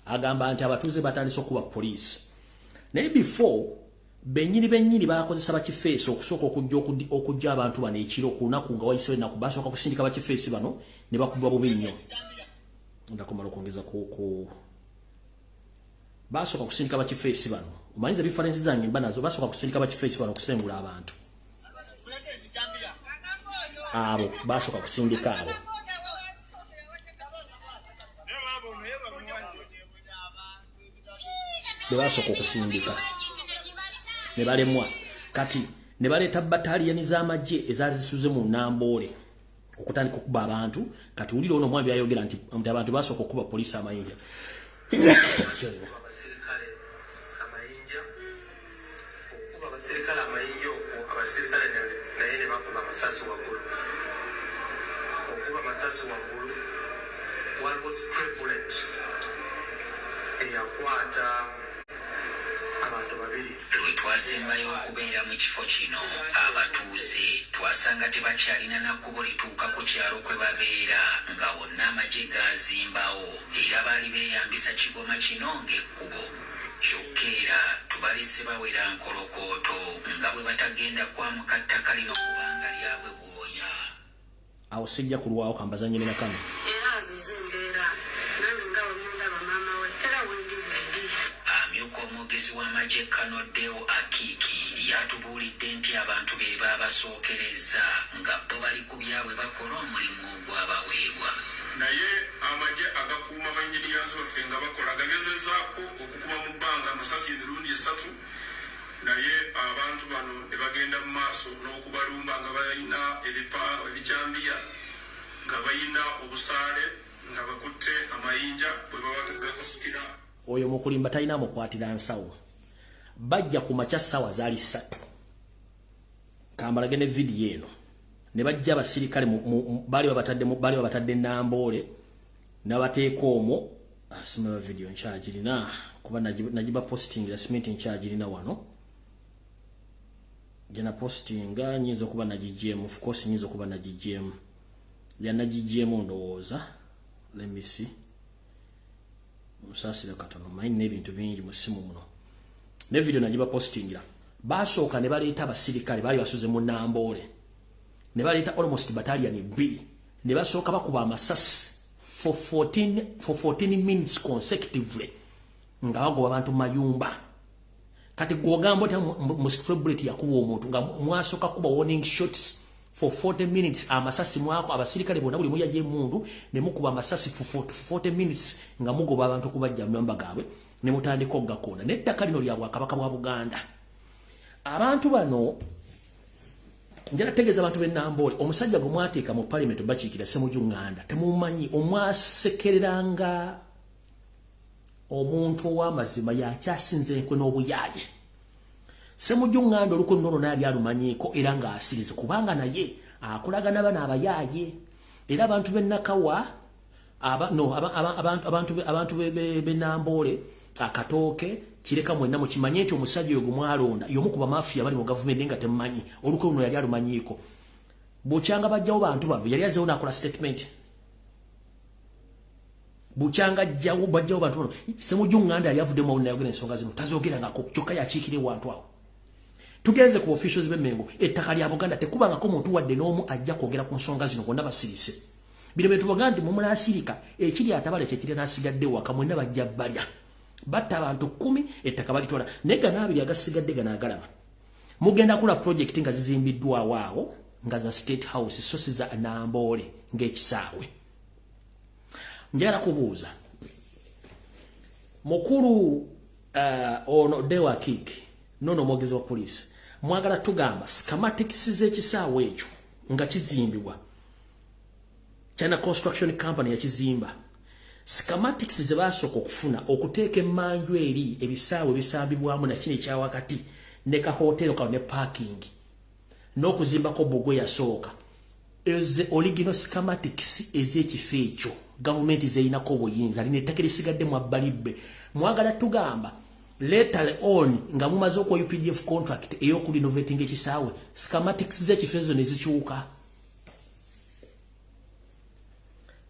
agamba nti abatuuze batandise okuba police. Naye before benyini bakozesa bakifeesi okusooka okujja abantu bano ekiro ku lunaku nga wayisewo ennaku basooka kusindika bakifeesi bano ne bakubwa bubi nnyo. Ndakumala okwongeza basooka kusindika bakifeesi bano. Omanyiza difference zange mba nazo basooka kusindika bakifeesi bano okusengula abantu. Abo basooka kusindika abo. Bebasooka okusindika ne balemwa kati ne baleeta battalioni z'amagye ezaali zisuze mu Nambole okutandika okuba abantu. Kati ulira ono omwami ayogera nti abantu basooka okuba poliisi amayinja. Twasembayo okubeera mu kifo kino abatuuze twasanga tebakyalina nakkubo lituuka ku kyalo kwe babeera nga wonna amagye gazimbawo era baali beeyambisa kigoma kino ng'ekkubo. Kyokka era tubalese bawera nkolokooto nga bwe batagenda kwamuka ttaka lino kubanga lyabwe bwoya. Awo sijja kulwawo kambazanye ne nakano. Omwogezi w'amagye Kanodeo Akiki yatubuulidde nti abantu be babasookereza nga bo bali ku byabwe bakola omulimu ogwabaweebwa. Naye amagye agakuuma abainjiniyazi baffe nga bakola gagezezzaako okukuba mu bbanga amasasi emirundi 3 naye abantu bano ne bagenda mu maaso n'okubalumba nga balina ebijambiya nga balina obusaale nga bakutte amayinja bwe baba gakasukira. Oyo mukulimba talina mukwatira nsawo. Bajja ku makya ssaawa zaali 3. Kambalage ne video eno. Ne bajja abasirikale bali babatadde Nambole n'abateeka omwo asima video nkyagirina kuba nagiba posting ya smith nkyagirina wano. Jena postinga nyinza okuba nagijemu, of course nyinza okuba nagijemu. Ya nagijemu ndowooza. Let me see. Musasira katono maini n'ebintu bingi mu simu muno. Ne video nagiba postingira. Basooka ne baleeta abasirikale bali basuze mu Nambole. Ne baleeta almost battalion 2. Ne basooka bakuba amasasi for 14 minutes consecutively. Nga bagoba abantu mayumba. Kati gwogambo ta mu celebrity yakuba omuntu nga mwasooka kuba warning shots for 40 minutes amasasi mwako abasirikale bonna buli muya ye mundu ne mukuba amasasi for 40 minutes nga mugoba abantu kubajja myamba gaabwe ne mutandika ogakona nettaka lino lya Bwakabaka bwa Buganda. Abantu bano njala tegeza abantu b'Nambole omusajja gwe mwateeka mu parliament bakiikira SMUGANDA temumanyi omwasekereranga omuntu ow'amazima yakyasinze enkwe n'obuyaaye. SMUGANDA oluko nnono naali alumanyiiko era nga asirize kubanga naye akolagana bana abayaaye era abantu b'e NAKACWA abantu b'e Nambole akatooke kireka mwenna mukimanye nti omusajja oyo gw'alonda y'omu ku bamafiya bali mu gavumenti nga temumanyi oluko luno yali alumanyiiko. Bukyanga bajjawo bantu bano yali azeewo n'akola statement. Bukyanga jjawo bajjawo bantu bano SMUGANDA yali avuddemu n'ayogera ensonga zino tazogerangako kyokka yakiikira ewantu awo. Tugenze ku officials b'Emmengo ettaka lya Buganda tekubangako muntu wadde n'omu ajja kwogera ku nsonga zino bonna basirise. Bino bye tubaga nti mumunaasirika ekiri atabale kyekiri n'asigadde waka mwenna bajja balya. Batta abantu 10 ettaka balitwala naye gano abiri agasigadde gano agalaba. Mugenda kula project nga zizimbiddwawo awo nga za State House sosi za Nambole ng'ekisaawe. njala kubuuza mukulu ono dewa kiki nono mwogezi wa police mwagala tugamba schematics z'ekisaawe ekyo nga kizimbibwa China Construction Company ya kizimba schematics ze basooka okufuna okuteeka emmanju eri ebisaawe bisambibwamu na kino ekya wakati ne ka hotel ka ne parking n'okuzimbako Bogwe yasooka eze original schematics ez'ekifo ekyo government zeyinako obuyinza linettaka lisigadde mu abbalibe mwagala tugamba later on nga mumaze okwa UPDF contract ey'okurinovating ekisaawe schematics z'ekifo ezo ne zikyuka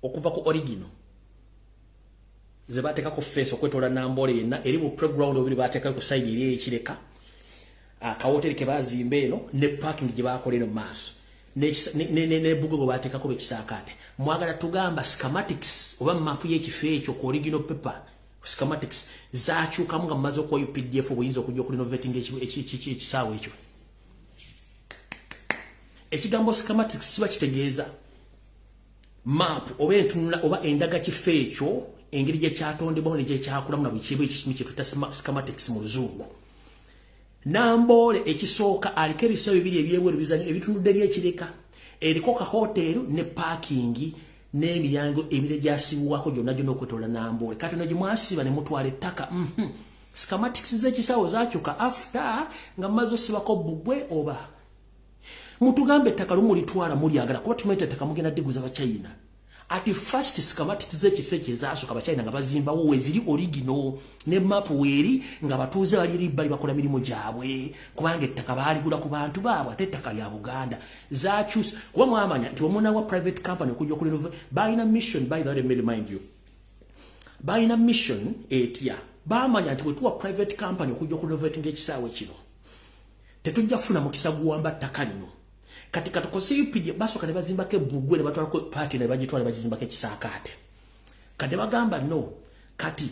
okuva ku original ze bateekako face okwetola Nambole yenna eri mu playground obiri bateekako ku side eri ekireka akawoteri ke bazimba eno ne parking gye bakolera mu maaso ne bugogo bateekako bekisaakaate mwagala tugamba schematics oba map y'ekifo ekyo ku original paper schematics zakyukamu nga mumaze okwa UPDF obuyinza okujja okurinovating ekisaawe ekyo ekigambo schematics kiba kitegeeza map oba entunula oba endaga kifo ekyo engeri gye kyatondebwamu ne gye kyakulamu na buli kimu ekikimu kye tuta schematics mu luzungu Nambole ekisooka aliko ebisaawe bibiri ebyebweru bizanyo ebitunudde ebyekireka eriko ka hotel ne parking n'emiryango ebire gyasibwako gyonna gyonna okwetola Nambole kati no gimwasiba ne mutwala ettaka schematics z'ekisaawe zakyuka after nga mumaze osibako Bugwe oba mutugambe ettaka lumulitwala mulyagala kuba tumeta ettaka mugenda diguza Bachina ati first schematics z'ekifo ekyo ezasooka Bachina nga bazimbawo weziri original ne map weeri nga batuuze bali ribbali bakola mirimu gyabwe kubanga ettaka baaligula ku bantu baabwe ate ettaka lya Buganda zakyusa kuba mwamanya nti omunawa private company okujja okulinova balina mission by the way remind you balina mission etya baamanya nti bwetuwa private company okujja okulinovating ekisaawe kino tetujja kufuna mukisa guwamba ttaka lino kati katukoze UPD basooka ne bazimbako Bugwe ne batwala ko party ne bagitwala bagizimbako ekisaakaate kade bagamba no kati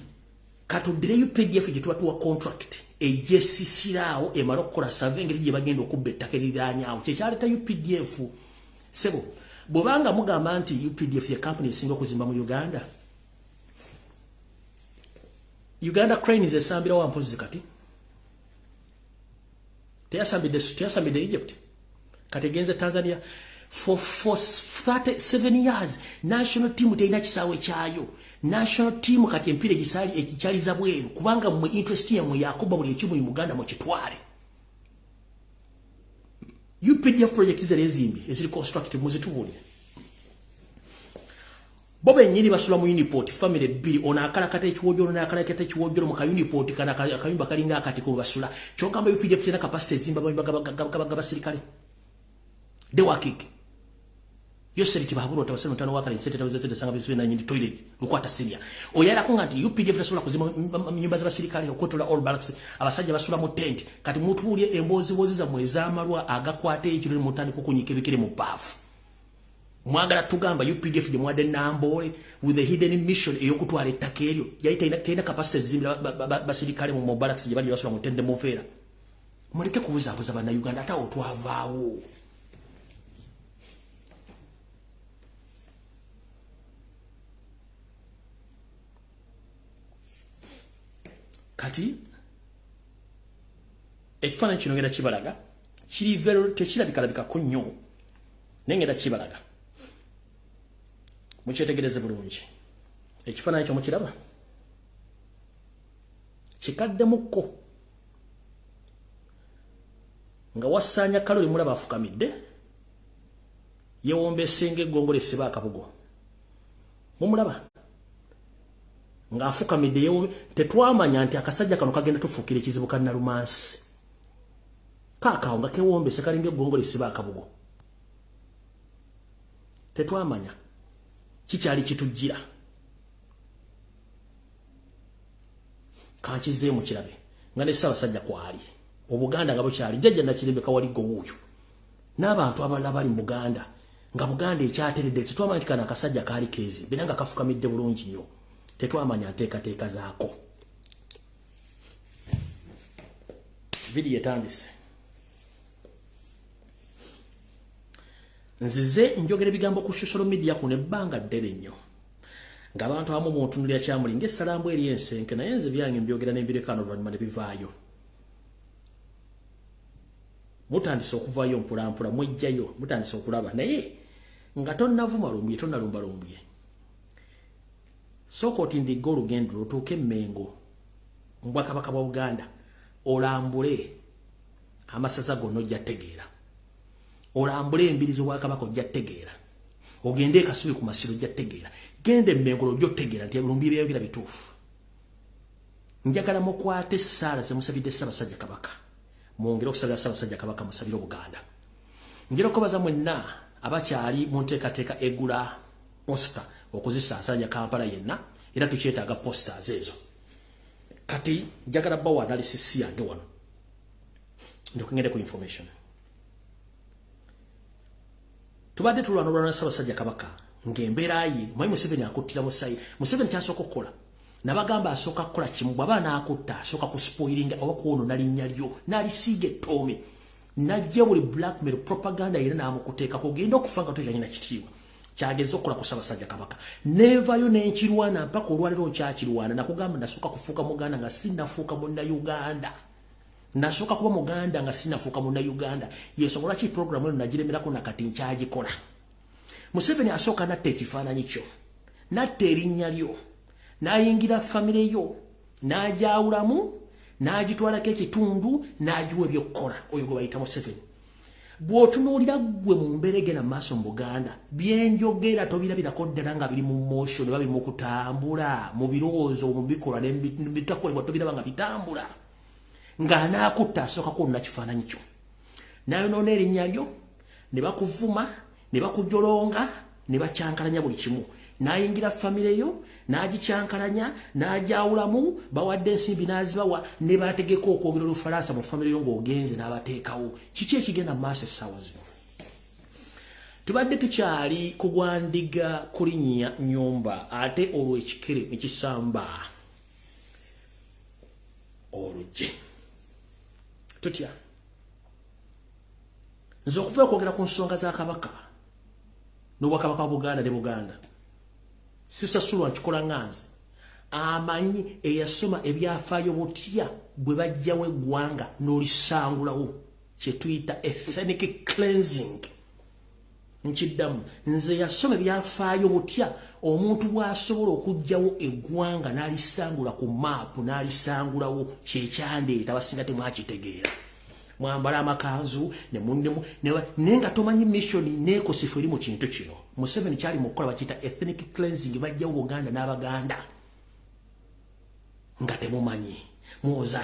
katudire UPDF gitwatuwa contract ejesisiraawo emala okukola survey ngeri gye bagenda okubba ettaka eriranyaawo kyekyaleta UPDF sebo bwobanga mugamba nti UPDF ya company esinga okuzimba mu Uganda Cranes esambira wa mpozi kati teyasambide Egypt kategenze Tanzania for 37 years national team teina kisaawe kyayo national team kati empire gisali ekichaliza bweru kubanga mu interest ya mu yakuba buli ekimu mu Uganda mu kitwale UPDF project zerezimbi eziri constructive muzitubuli Bobe nyiri basula mu Uniport family Biri ona akala kata ekiwojolo na akala kata ekiwojolo mu Uniport kana akayumba kalinga akati ko basula kyokamba UPDF tena capacity zimba basirikale de wakiki yose liti bahaburo tabasema mtano wakali nsete tabazete sanga biswe na nyindi toilet lukwata siria oyala kunga UPDF tasula kuzima nyumba za basirikale okotola all barracks abasajja basula mu tent kati mutu uli embozi boziza mweza amalwa agakwate ekiruli mutani kukunyikebekere mu bafu mwagala tugamba UPDF je mwade Nambole with the hidden mission eyokutwala ettaka eryo yaita tena capacity zimbira basirikale mu barracks je bali basula mu tende mufera muleke kubuza bana Uganda ata otwavaawo kati ekifaananyi kino ngenda kibalaga kiri vero tekirabika nnyo naye ngenda kibalaga mukyetegereze bulungi ekifaananyi kyo mukiraba kikaddemukko nga wasaanya kaloli mulaba afukamidde yewombesenga eggongolo esiba akabugo mumulaba nga afukamidde yewo tetwamanya nti akasajja kano kagenda tufuukira ekizibu ka Nalumansi kaakawo nga kewombese kalinga eggongolo esiba akabugo tetwamanya kikyali kitujjira kankizeemu kirabe nga ne Ssaabasajja kwali Obuganda nga bukyali jjajja Nakirembeka waligo wuuyo n'abantu abalala bali mu Buganda nga Buganda ekyateredde tetwamanya nti kana akasajja kaali keezi bera nga kafukamidde bulungi nnyo tetwamanya nteekateeka zaako video etandise nzize njogera ebigambo ku social media kuno ebbanga ddere nnyo ngabantu abamu bontunulira kyamuli ng'essalambu eri ensenke naye nze byange mbyogera n'embirekaano oluvannyuma ne bivaayo. Mutandise okuvaayo mpulampula mwejjayo mutandise okulaba naye nga tonnavuma Lumbuye tonnalumba Lumbuye. Sooka otindika olugendo lutuuke Mmengo mu Bwakabaka bwa Buganda olambule amasaza gonna ojja tegeera. Olambule embiri z'Obwakabaka ojja tegeera. Ogende Kasubi ku Masiro ojja tegeera. Gende Mmengo ojja tegeera nti Lumbuye byayogera bituufu. Njagala mukwate essaala ze musabidde Ssaabasajja Kabaka. Mwongere okusabira Ssaabasajja Kabaka musabire Buganda. Njagala okubaza mwenna abakyali mu nteekateeka egula posta okuzisaasaanya Kampala yenna era tukyetaaga posters ezo. Kati njagala bawa analysis yange wano. Ndikungende ku information. Tubadde tulwana na Ssaabasajja Kabaka ng'embeera ye Mwami Museveni akuttira Musai. Museveni kyasooka okukola nabagamba asooka kukola kimu bw'aba n'akutta asooka kuspoilinga oba kuwono linnya lyo n'alisiiga ettoomi n'ajja buli blackmail propaganda era n'amukuteekako ogenda okufa nga toyina kitiibwa. Kyageza okukola ku Ssaabasajja Kabaka neevayo n'enkirwana mpaka olwaleero nkyakirwana nakugamba nasooka kufuuka Muganda nga sinnafuuka Munnayuganda. Nasooka kuba Muganda nga sinnafuuka Munnayuganda. Y'ensonga lwaki program eno nagiremerako nakati nkyagikola. Museveni asooka natta ekifaananyi kyo natta erinnya lyo n'ayingira famire yo n'agyawulamu n'agitwalako ekitundu n'agiwa ebyokkola oyo gwe bayita Museveni. Bw'otunuulira gwe mu mbeera egenda mu maaso mu Buganda byenjogera tobirabirako ddala nga biri mu motion oba biri mu kutambula mu birowoozo mu bikolwa nebitakolebwa tobiraba nga bitambula ng'anaakutta asooka kwonna kifaananyi kyo n'ayonoona erinnya lyo ne bakuvuma ne bakujolonga ne bakyankalanya buli kimu. N'ayingira famire yo n'agikyankalanya n'agyawulamu bawadde ensimbi n'azibawa ne bategeka okwogera Olufalansa mu famire yo ng'ogenze n'abateekawo. Kiki ekigenda mu maaso essaawa zino? Tubadde tukyali kugwandiga kulinnya nnyumba ate olwo ekikere ne kisamba olugye. Tutya nze okuva okwogera ku nsonga za Kabaka n'Obwakabaka bwa Buganda ne Buganda sisasulwa nkikola nganze amanyi eyasoma ebyafaayo butya bwe bajjawo eggwanga n'olisangulawo kye tuyita ethnic cleansing. Nkiddamu nze yasoma ebyafaayo butya omuntu bw'asobola okugjawo eggwanga n'alisangula ku maapu n'alisangulawo kyekyandeeta basinga temwakitegeera. Mwambala amakanzu ne munnemu naye nga tomanyi missioni neekosifu eri mu kintu kino. Museveni kyali mu kukola bakiyita ethnic cleansing bajjawo Buganda n'Abaganda nga temumanyi. Muwoza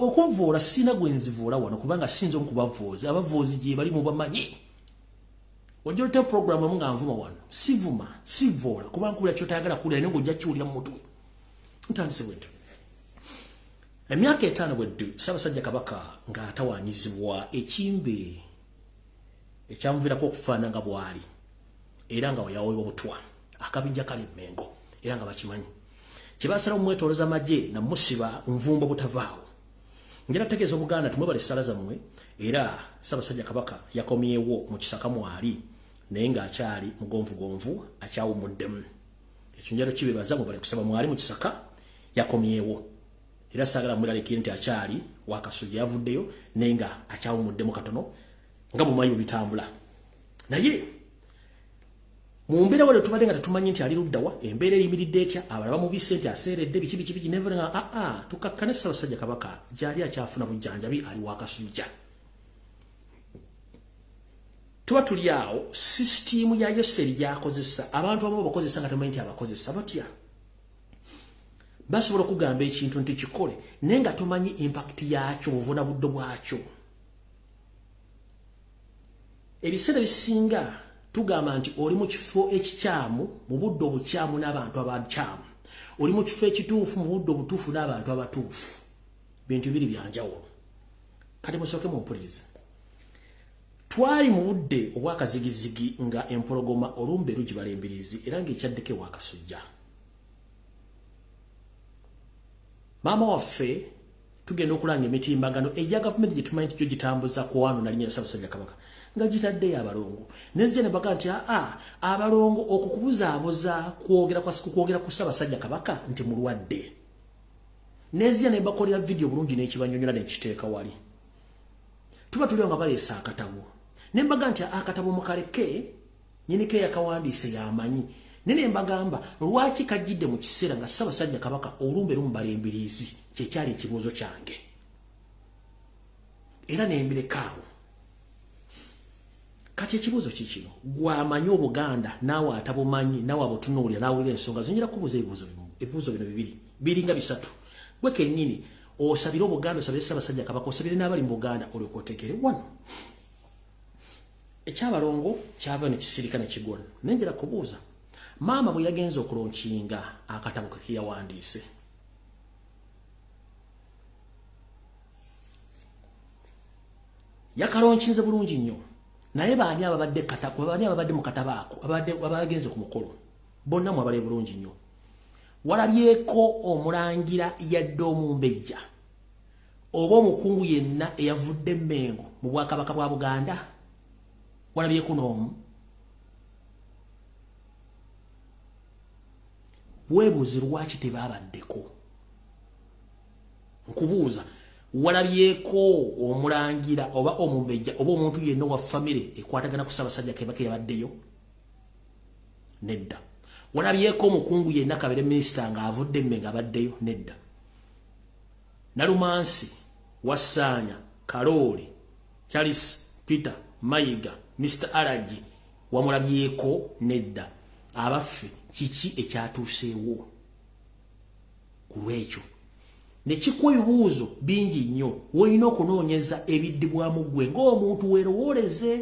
okuvoola sina gwe nzivuula wano kubanga sinza omu kubavoozi abavoozi gye bali mu bamanyi. Ojja oluteo program emu nga nvuma wano sivuma sivoola kubanga nkubira kyotayagala kuwulira naye ng'ojja kiwulira mu mutwe. Ntandise bwetyo. Emyaka 5 bweddu Ssaabasajja Kabaka ng'atawaanyizibwa ekimbe ekyamuviirako okufaana nga bw'ali era nga yaweebwa butwa akabinja kali Mmengo era nga bakimanyi. Kye baasalawo mumwetooloza amagye namusiba nvumbo butavaawo. Njala tegeeza Obuganda tumwebale essaala zammwe era Ssaabasajja Kabaka yakomyewo mu Kisaka mwali naye ng'akyali mugonvugonvu akyawumuddemu. Ekyo njalo kibebaza mubale kusaba mwali mu Kisaka yakomyewo. Era sagala mweralekire nti akyali wakasujja yavuddeyo naye nga akyawumuddemu katono nga mumanyi bitambula. Naye mu mbeera wale tubadde nga tetumanyi nti ali luddawa embeera eyimiridde etya abalaba mubise nti aseeredde biki never nga tukakkane Ssaabasajja Kabaka gyali akyafuna bujjanjabi ali wakasujja. Tuba tuli awo sisitiimu yayo seri gyakozesa abantu abamu bakozesa nga temanyi nti abakozesa batya. Basobola okugamba ekintu nti kikole naye nga tomanyi impact yakyo obuvuna buddo bwakyo. Ebiseera bisinga tugamba nti oli mu kifo ekikyamu mu budde obukyamu n'abantu abakyamu. Oli mu kifo ekituufu mu budde obutuufu n'abantu abatuufu. Bintu biri byanjawulo. Kati musooke mumpulirize. Twali mu budde obwakazigizigi nga empologoma olumbe lugibala embirizi era ng'ekyaddeko wakasujja. Mama waffe tugenda okulanga emitimbagano eya government gye tumanyi nti gitambuza ku wano na linnya Ssaabasajja Kabaka nga gitaddeyo abalongo nezze ne baga nti abalongo okukubuzaabuza kwogera ku Ssaabasajja Kabaka nti mulwadde nezze ne bakolera video bulungi n'ekibanyonyola n'ekiteeka wali tuba tuliyo nga baleesa akatabo ne mbaga nti akatabo mukaleke nyinike yakawandiise yamanyi nene mbagamba lwaki kajjidde mu kiseera nga Ssaabasajja Kabaka olumbe lumbalembirizi kyekyali ekibuuzo kyange era nembirekawo kati ekibuuzo kikino gwamanyi Obuganda naawe atabumanyi naawe abutunuulira naawulira ensonga zonjera kubuuza ebibuuzo bino biringa bisatu gwe kennyini osabire Obuganda osabire Ssaabasajja Kabaka osabire n'abali mu Buganda olyoka oteekere wano ekyabalongo kyava ne kisirika ne kigona nenjera kubuuza maama bwe yagenza okulonkinga akatabo ke yawandiise yakalonkinze bulungi nnyo naye baani ababadde mu katabo ako abagenze ku mukolo bonna mwabale bulungi nnyo walabyeko omulangira yadde omumbejja oba omukungu yenna eyavudde Mmengo mu Bwakabaka bwa Buganda walabyeko n'omu weebuuzi lwaki tebabaddeko nkubuuza walabyeko omulangira oba omumbejja oba omuntu yenna wa famire ekwatagana ku Ssaabasajja Kabaka yabaddeyo nedda walabyeko omukungu yenna kabere minisita ng'avudde Mmengo abaddeyo nedda Nalumansi Wassanya Kaloole Charles Peter Mayiga Mr. Alaji wamulabyeko nedda abaffe kiki ekyatuuseewo ku lwekyo ne kikuwa ebibuuzo bingi nnyo wolina okunoonyeza ebiddibwamu ggwe ng'omuntu weerowooleze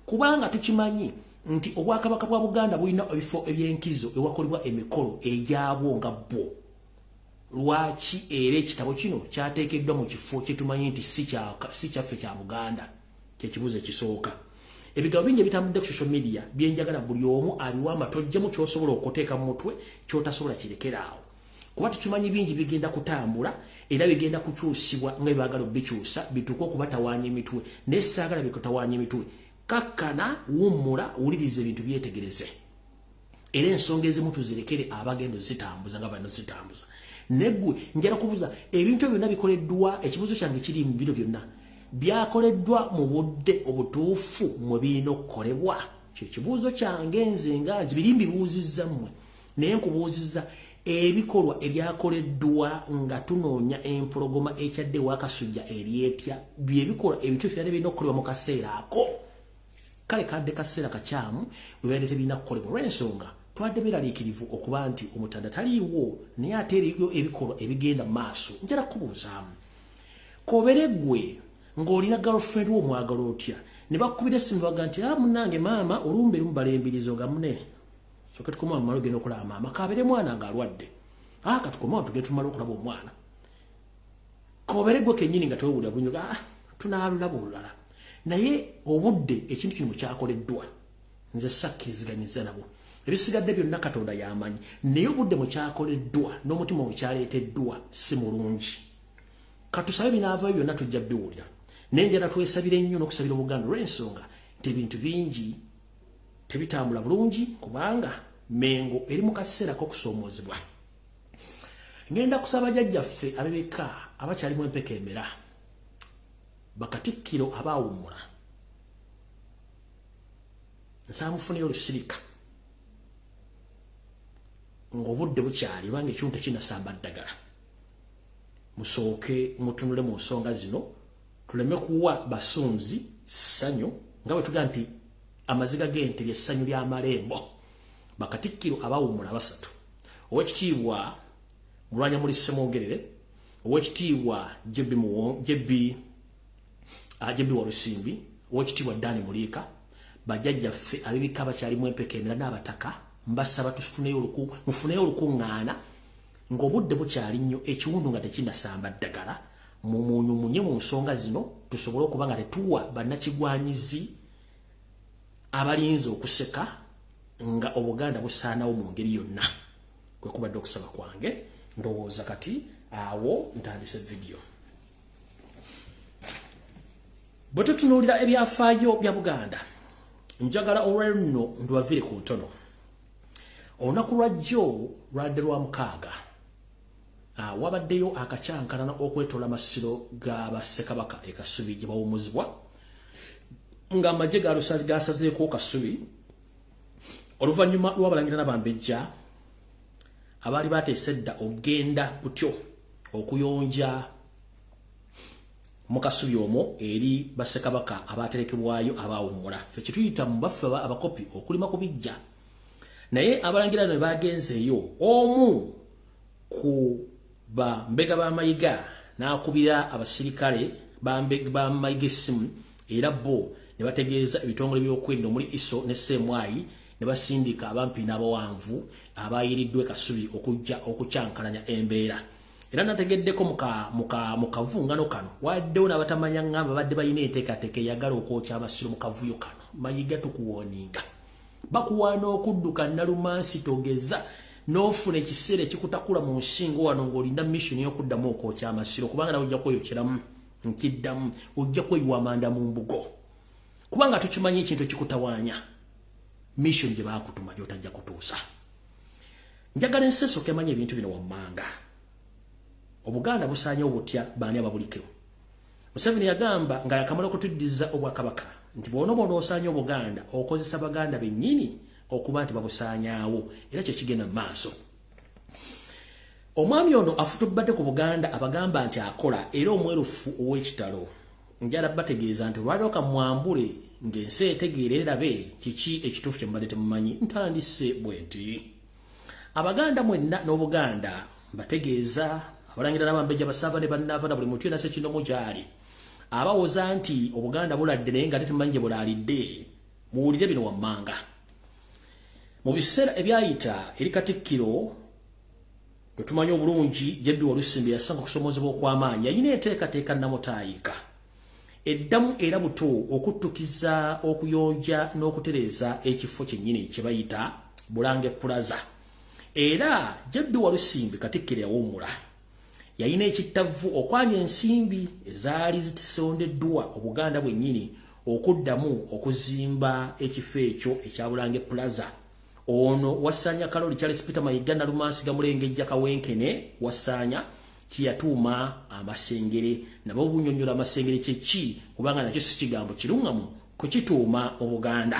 kubanga tukimanyi nti Obwakabaka bwa Buganda bulina ebifo eby'enkizo ewakolebwa emikolo egyabwo nga bwo lwaki era ekitabo kino kyateekeddwa mu kifo kye tumanyi nti si kyaffe kya Buganda kyekibuuzo ekisooka ebigabo bingi ebitambudde ku social media byenjagala buli omu abiwa amatojjemu ky'osobola okuteeka mu mutwe ky'otasobola kirekeraawo kuba tukimanyi bingi bigenda kutambula era bigenda kukyusibwa nga byagala bikyusa bituuka okubatawaanya emitwe naye saagala bikutawaanya emitwe kakkana wummula wuliriza ebintu byetegereze era ensonga ezimu tuzirekere abagenda zitambuza nga bano zitambuza neggwe njala kubuuza ebintu byonna bikoleddwa ekibuuzo kyange kiri mu biro byonna byakoleddwa mu budde obutuufu mwe birina okukolebwa kye kibuuzo kyange nze nga biri mbibuuzizza mmwe naye nkubuuzizza ebikolwa ebyakoleddwa nga tunoonya empologoma ekyadde wakasujja eryetya byebikolwa ebituufu byali birina okukolebwa mu kaseera ako kale kadde kaseera kakyamu webyali tebirina kukolebwa olw'ensonga twadde beeraliikirivu okuba nti omutanda taliiwo naye ate eriyo ebikolwa ebigenda mu maaso njala kubuuzaamu koobere ggwe ng'olina girlfriend wo omwagala otya ne bakubira essimu baga nti munnange maama olumbe lumbalembirizo nga mune soke tukomawo mumala ogenda okulaba maama kaabere mwana ng'alwadde katukomawo tugende tumala okulaba omwana koobere ggwe kennyini nga tewewulira bunyoga tunaalulaba olulala naye obudde ekintu kino mukyakoleddwa nze sakkiriziganyiza nabo ebisigadde byonna Katonda yamanyi naye obudde mukyakoleddwa n'omutima mukyaleeteddwa si mulungi katusabe binaavaayo byonna tujja biwulira naye njala twesabire nnyo n'okusabira Obuganda olw'ensonga nti ebintu bingi tebitambula bulungi kubanga Mmengo eri mu kaseera k'okusoomoozebwa ngenda kusaba jjajjaffe abebeka abakyalimu empeka emera bakatikkiro abaawummula nsaamufuneyo olusirika ng'obudde bukyali banga ekiwunta kinasamba ddagala musooke mutunule mu nsonga zino tuleme kuwa basunzi ssanyu nga bwe tugaa nti amaziga g'ente ly'essanyu ly'amalembo bakatikkiro abaawummula basatu ow'ekitiibwa Mulwanya Muli Ssemwogerere ow'ekitiibwa Jebbi Walusimbi ow'ekitiibwa Dani Muliika bajjajjaffe abebika bakyalimu empeka emira n'abataka mbasaba mufuneyo olukuŋŋaana ng'obudde bukyali nnyo ekiwundu nga tekinasamba ddagala mumunyumunye mu nsonga zino tusobole okuba nga tetuwa bannakigwanyizi abalinze okuseka nga Obuganda busaanawo mu ngeri yonna kwe kubadde okusaba kwange ndowooza kati awo ntandise video bwe tutunuulira ebyafaayo bya Buganda njagala olw'enno ndwavire ku ntono olunaku lwa jjo lwadde lwa mukaaga wabaddeyo akacyankalana okwetola amasiro g'abassekabaka e Kasubi gye bawummuzibwa nga amagye gasazeeko Kasubi oluvannyuma lw'abalangira n'abambejja abaali bateese edda okugenda butyo okuyonja mu Kasubi omwo eri bassekabaka abaterekebwayo abawummula ffe kituyita mu baffe abakopi okulima kubijja naye abalangira ne bagenzeeyo omu ku bambega b'amayiga n'akubira abasirikale b'amayiga essimu era bo ne bategeeza ebitongole by'okwerinda omuli ISO ne SMI ne basindika abampi n'abawanvu abayiriddwa e Kasubi okujja okucyankalanya embeera era nategeddeko mu kavungano kano waddewo n'abatamanya ngamba badde balina enteekateeka eyagala okwokya amasiro mu kavuyo kano mayiga tukuwooninga bakuwaana okudduka nalumansi togeza n'ofuna ekiseera ekikutakula mu nsingo wano ng'olinda mission y'okuddamu okwokya amasiro kubanga nawe ojja kweyokyeramu nkiddamu ojja kweyiwa amanda mu mbugo kubanga tukimanyi ekintu ekikutawaanya mission gye baakutuma gy'otajja kutuusa njagala enseso kemanya ebintu bino wammanga Obuganda busaanye obutya baani ababulikiro Museveni yagamba nga yakamala okutuddiza obwakabaka nti bw'onoobona osaanye Obuganda okozesa Baganda bennyini okuba nti babusaanyaawo era kye kigenda mu maaso omwami ono afutubadde ku Buganda abagamba nti akola era omwerufu ow'ekitalo njala bategeeza nti olwaliwo kamwambule ng'ensi etegeera erabe kiki ekituufu kye mubadde temumanyi ntandise bwe nti Abaganda mwenna n'Obuganda bategeeza abalangira n'abambejja basaava ne bannaava na buli muntu yena sekinomu gy'ali abawoza nti Obuganda buladde naye nga tetumanyi gye bulaalidde muwulire bino wammanga mu biseera ebyayita eri Katikkiro tetumanyi obulungi Jebbi Walusimbi yasanga okusomozebwa okw'amaanyi yalina enteekateeka namutaayika eddamu era buto okuttukiza okuyonja n'okutereeza ekifo kyennyini kye bayita Bulange Plaza era Jebbi Walusimbi Katikkiro yawummula yalina ekittavu okwanya ensimbi ezaali zitisondeddwa Obuganda bwennyini okuddamu okuzimba ekifo ekyo ekya Bulange Plaza ono Wassanya Kaloli Charles Peter Mayiga Nalumansi Gamulengejja Kawenkene Wassanya kiyatuuma amasengere nabo bunyonnyola amasengere kyeki kubanga nakyo si kigambo kirungamu kukituuma Obuganda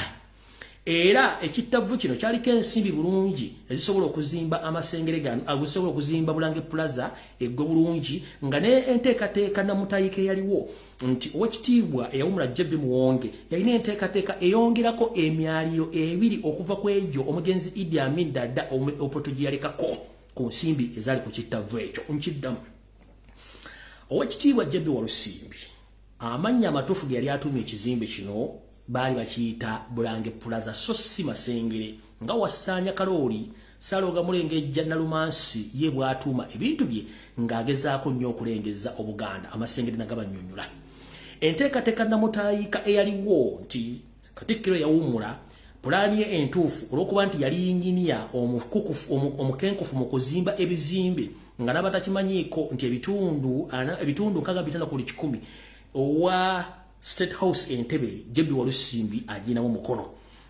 era ekittavu kino kyaliko ensimbi bulungi ezisobola okuzimba amasengere gano agusobola okuzimba Bulange Plaza eggo bulungi nga ne enteekateeka namutayika eyaliwo nti owekitiibwa eyawumula Jebbi Muwonge yalina enteekateeka eyongerako emyaliro ebiri okuva ku egyo omugenzi Idi Amin Dada opoto gye yalekako ku nsimbi ezaali ku kittavu ekyo nkiddamu owekitiibwa Jebbi Walusimbi amannya amatuufu ge yali atuumya ekizimbe kino baali bakiyita Bulange Plaza so si masengere nga Wassanya Kaloli Saloga Mulengejja Nalumansi ye bwatuuma ebintu bye ng'agezaako nnyo okulengeza Obuganda amasengere nagabannyonnyola enteekateeka namutaayika eyaliwo nti Katikkiro yawummula pulaani ye entuufu olw'okuba nti yali yinginiya omukenkufu mu kuzimba ebizimbe nga n'abatakimanyiiko nti ebitundu nkaga bitano ku buli 100 owa State House Entebbe Jebbi Walusimbi aginamu mukono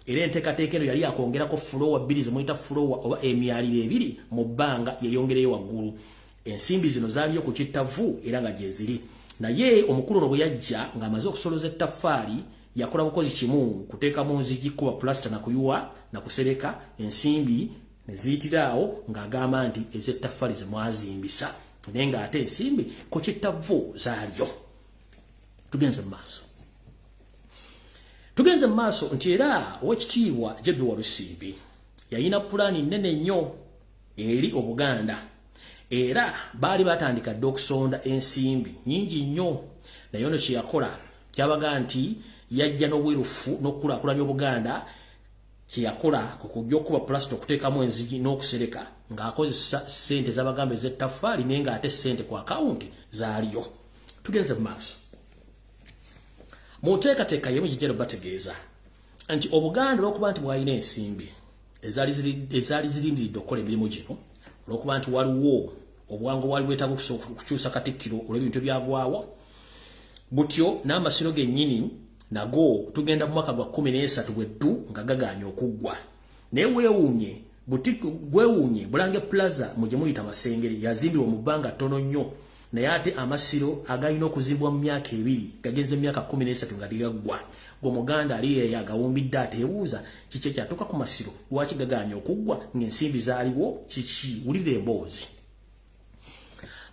era enteekateeka eno yali akongerako floor 2 zimuyita floor oba emyaliro 2 mu bbanga yeyongereyo waggulu ensimbi zino zaaliyo ku kittavu era nga gye ziri naye omukulu ono bwe yajja ng'amaze okusoloza ettaffaali yakola bukozi kimu kuteekamu nzigi kuba plaster na kuyuwa na kusereka ensimbi ne ziyitiraawo ng'agamba nti ez'ettaffaali ze mwazimbisa naye ng'ate ensimbi ku kittavu zaaliyo tugenze mu maaso nti era owekitiibwa Jebbi Walusimbi yalina pulaani nnene nnyo eri Obuganda era baali batandika dde okusonda ensimbi nnyingi nnyo naye ono kye yakola kyabaga nti yajja n'obwerufu n'okukulaakulanya Obuganda kye yakola ku kujja okuba plasita okuteekamu enzigi n'okusereka ng'akozesa ssente z'Abaganda ez'ettaffaali naye ng'ate ssente ku akawunti zaaliyo tugenze mu maaso Muteekateeka yemu gijero bategeeza nti Obuganda olw'okuba nti bwalina ensimbi ezaali zirindiridde okukola emirimu gino olw'okuba nti waliwo obwangu wali bwetaaga okukyusa Katikkiro olw'ebintu byagwawo butyo n'amasiro gennyini nago tugenda mu mwaka gwa 13 bweddu nga gaganya okuggwa naye weewuunye butiko gwewuunye Bulange Plaza mu gye muyita Masengere yazimbibwa mu bbanga ttono nnyo naye ate amasiro agalina okuzimbwa mu myaka 2 gagenze myaka 13 nga ligaggwa Muganda ali yagawumbidde ateebuuza kiki ekyatuuka ku masiro lwaki gaganya okuggwa ng'ensimbi zaaliwo kiki wulira emboozi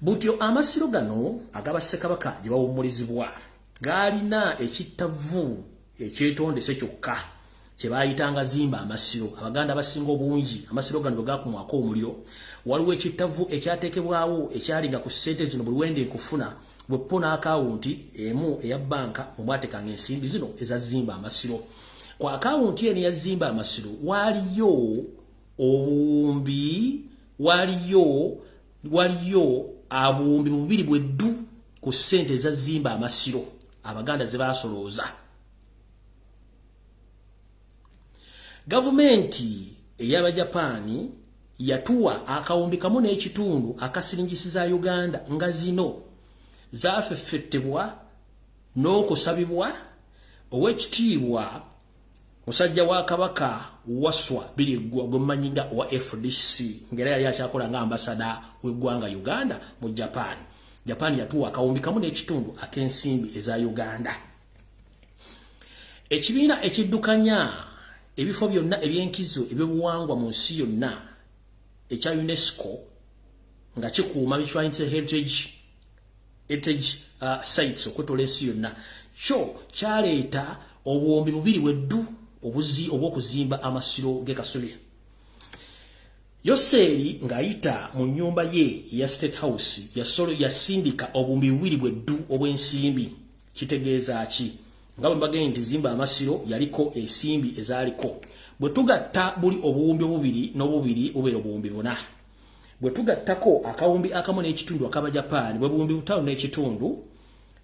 butyo amasiro gano agaba Ssekabaka gye bawummulizibwa gaalina ekittavu ekyetondese kyokka kye baayitanga zimba amasiro Abaganda basinga obungi amasiro gano gakumwako omuliro waliwo ekittavu ekyateekebwawo ekyalinga ku ssente zino buli wende nkufuna bwepona akawunti emu eya banka omwatekanga ensimbi zino ezazimba amasiro kwa akawunti eno yazimba amasiro waliyo obuwumbi waliyo abuwumbi bubiri bweddu ku ssente ezazimba amasiro Abaganda ze basolooza gavumenti ey'Abajapani yatuwa akawumbi kamu n'ekitundu akasiringisi za Uganda nga zino zafeffettebwa n'okusabibwa ow'ekitiibwa musajja wa Kabaka waswa Biri gw'omanyinga wa FDC ngera yali akyakola nga ambasada w'eggwanga Uganda mu Japan. Japan yatuwa akawumbi kamu n'ekitundu ak'ensimbi eza Uganda. Ekibiina ekiddukanya ebifo byonna eby'enkizo eby'obuwangwa mu nsi yonna ekya UNESCO nga kikuuma bichwanyise heritage sites okwetola ensi yonna kyo kyaleeta obuwumbi bubiri bweddu obw'okuzimba amasiro g'ekasubi. Yoseri ng'ayita mu nnyumba ye ya State House yasindika obuwumbi bubiri bweddu obw'ensimbi. Kitegeeza ki? Nga bwe mbagenda nti zimba amasiro yaliko ensimbi ezaaliko. Bwe tugatta buli obuwumbi obubiri n'obubiri bubeera obuwumbi buna. Bwe tugattako akawumbi akamu n'ekitundu ak'Abajapani bwe buwumbi butaano n'ekitundu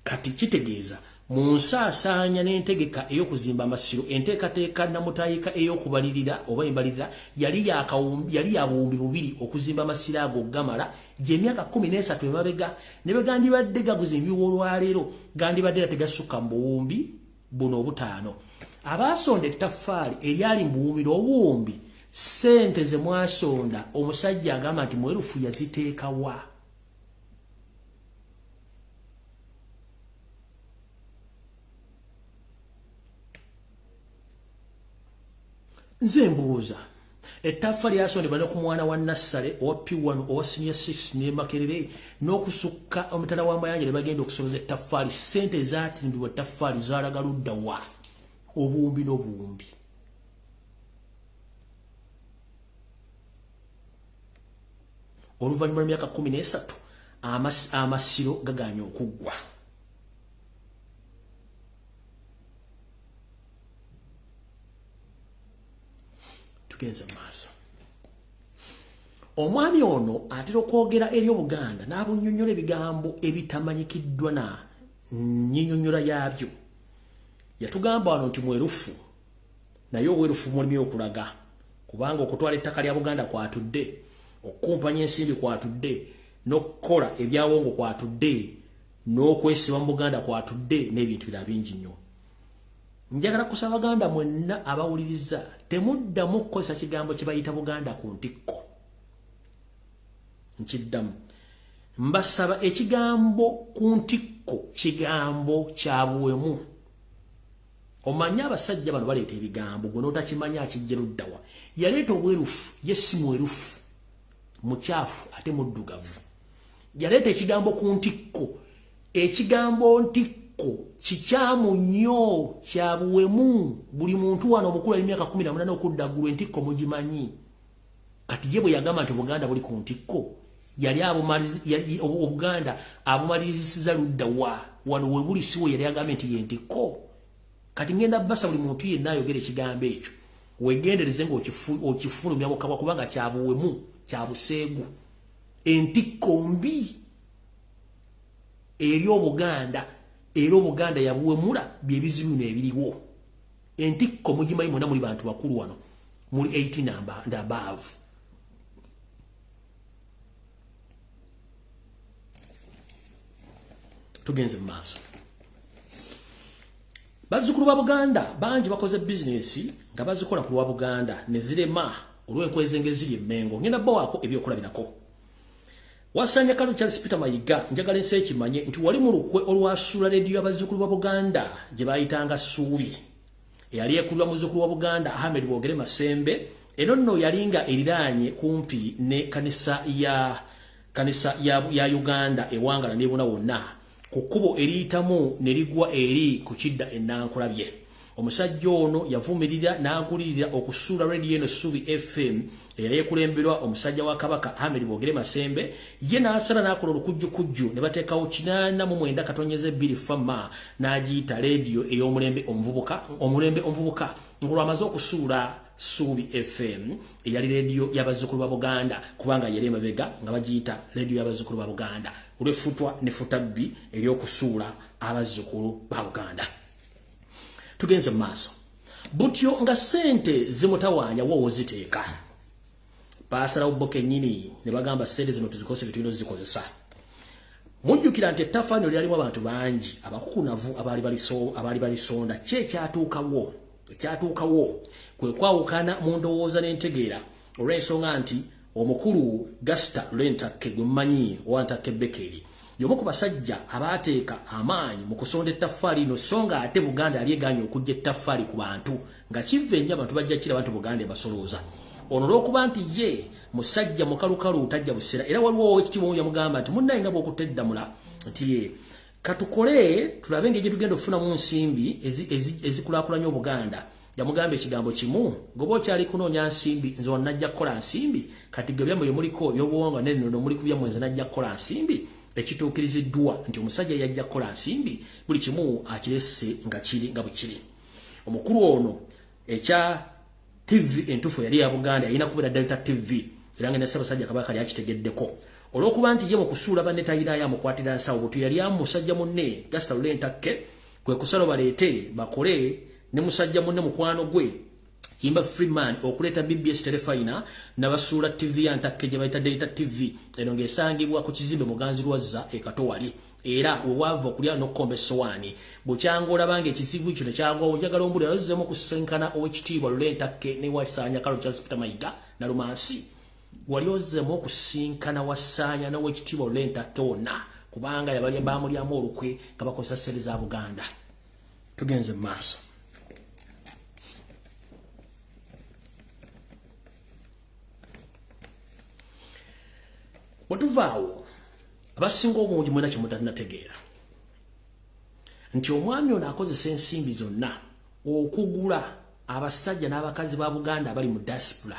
kati kitegeeza mu nsaasaanya n'entegeka ey'okuzimba amasiro enteekateeka namutayika ey'okubalirira oba embalirira yali ya buwumbi bubiri okuzimba amasiro ago gamala gy'emyaka 13 emabega ne bwe gandibadde gaguzimbibwa olwaleero gandibadde era tegasukka mu buwumbi buno obutaano. Abaasonda ettaffaali eryali mu buwumbi obuwumbi ssente ze mwasonda omusajja agamba nti mwerufu yaziteeka wa? Nze mbuuza ettaffaali lyasondebwa ne ku mwana wa Nassale owa P1 owa Senior 6 ne Makerere n'okusukka omutala w'amayanja ne bagenda okusoloza ettaffaali ssente zaatimbibwa ettaffaali zaalaga ludda wa? Obuwumbi n'obuwumbi. Oluvannyuma lw'emyaka 13 amasiro gaganya okuggwa. Tugenze maaso. Omwami ono atera okwogera eri Obuganda n'abunnyonnyola ebigambo ebitamanyikiddwa na nnyinnyonnyola yaabyo. Yatugamba wano nti mwerufu naye obwerufu mulimu okulaga kubanga okutwala ettaka lya Buganda kwatudde okumpanya ensimbi kwatudde n'okukola ebyawongo kwatudde n'okwesiba mu Buganda kwatudde n'ebintu bira bingi nnyo. Njagala kusaba Baganda mwenna abawuliriza temuddamu kukozesa kigambo kye bayita Buganda ku ntikko. Nkiddamu mbasaba ekigambo ku ntikko kigambo kya buwemu. Omanya abasajja bano baleeta ebigambo gwe n'otakimanya akijja luddawa. Yaleeta obwerufu ye si mwerufu mukyafu ate muddugavu. Yaleeta ekigambo ku ntikko. Ekigambo ntikko kikyamu nnyo kya buwemu. Buli muntu wano omukulu ali myaka 18 okuddagulu entikko mugimanyi. Kati ye bwe yagamba nti Buganda buli ku ntikko yali Obuganda abumalizisiza luddawa wano we buli siwo yali agambye nti ye ntikko. Kati ngenda basa buli muntu yenna ayogera ekigambo ekyo wegendereze ng'okifulumya mu kamwa kubanga kya buwemu kya buseegu. Entikko mbi eri Obuganda era Obuganda yabuwemula bye bizibu ebiriwo. Entikko mugimanyi mwonna muli bantu bakulu wano muli 18 and above. Tugenze mu maaso. Bazzukulu ba Buganda bangi bakoze business nga bazikola ku lwa Buganda ne zirema olw'enkweze ngeziri emmengo ngenda bawako ebyokulabirako. Wasanya Kalu Charles Peter Mayiga njagala ensi ekimanye nti wali mu lukwe olwasula leediyo y'abazzukulu ba Buganda gye bayitanga Ssuubi. Eyali ekulwa muzzukulu wa Buganda Ahmed Bwogere Masembe eno nno yalinga eriraanye kumpi ne kanisa ya Uganda ewangala nebuna wonna ku kkubo eriyitamu ne ligwa eri ku kidda Enankulabye. Omusajja ono yavumirira n'agulirira okusuula radio eno Ssuubi FM era yekulemberwa omusajja wa Kabaka Ahmed Bwogere Masembe ye n'asala n'akola olukujjukujju ne bateekawo 89 katonyeze Biri fama n'agiyita radio ey'omulembe omuvubuka ng'olwamaze okusuula Ssuubi FM eyali radio y'abazzukulu ba Buganda kubanga yali emabega nga bagiyita radio y'abazzukulu ba Buganda olw'effutwa ne futabbi ery'okusuula abazzukulu ba Buganda. Tugenze maaso butyo nga sente zimutawaanya wo ziteeka basalawo boke nyini ne bagamba sente zino tuzikose bitulino zikozesa. Mujjukira nti ettaffaano lyalimu abantu bangi abakukunavu abaali balisonda kyatuukawo kwe kwawukana mu ndowooza n'entegeera olw'ensonga nti omukulu Gasita Lentakke gwe mmanyi Wantakke Bekeri yomu ku basajja abateeka amaanyi mu kusonda ettaffaali lino so nga ate Buganda yali egaanye okujja ettaffaali ku bantu nga kiva ennyo abantu bajja kira abantu Buganda ebasolooza. Ono olw'okuba nti ye musajja mukalukalu tajja busera era waliwo ekitiibwa yamugamba nti munnaye nga bw'okuteddamula nti ye katukole tulabe engeri gye tugenda okufunamu nsimbi ezikulaakulanya Obuganda. Yamugamba ekigambo kimu goba okyali kunoonya nsimbi nze wannajja kukola nsimbi kati gwe byammwe muliko ebyobuwangwa n'ennono muli ku byammwe nze najja kukola nsimbi. Ekituukiriziddwa nti omusajja yajja kukola nsimbi buli kimu akirese nga kiri nga bwe kiri. Omukulu ono ekya TV entufu yali ya Buganda yalina kubeera Delta TV era nga ne Ssaabasajja Kabaka yali akitegeddeko olw'okuba nti ye mu kusuula banne tayinayo amukwatira nsawo bwe yali amusajja munne Gasita Lentakke kwe kusala baleete bakole ne musajja munne mukwano gwe Kimba Freeman okuleeta BBS Telefina n'abasuula TV ya Ntakke gye bayita Delta TV eno ng'esangibwa ku kizimbe Muganzirwazza ekatowali era wewaava okulya n'okkomba essowaani bukyanga olabanga ekizibu ekyo tekyagwawo njagala ombulira yazzemu okusinkana ow'ekitiibwa Lentakke ne Wasaanya Kalu Charles Peter Mayiga na Lumansi wali ozzemu okusinkana Wasaanya n'ow'ekitiibwa Lentakke wonna kubanga yabali baamulyamu olukwe nga bakozesa ssente za Buganda. Tugenze mu maaso. Watuvaawo abasinga obungi mwena kye mutannategeera nti omwami ono akozesa ensimbi zonna okugula abasajja n'abakazi ba Buganda abali mu diaspora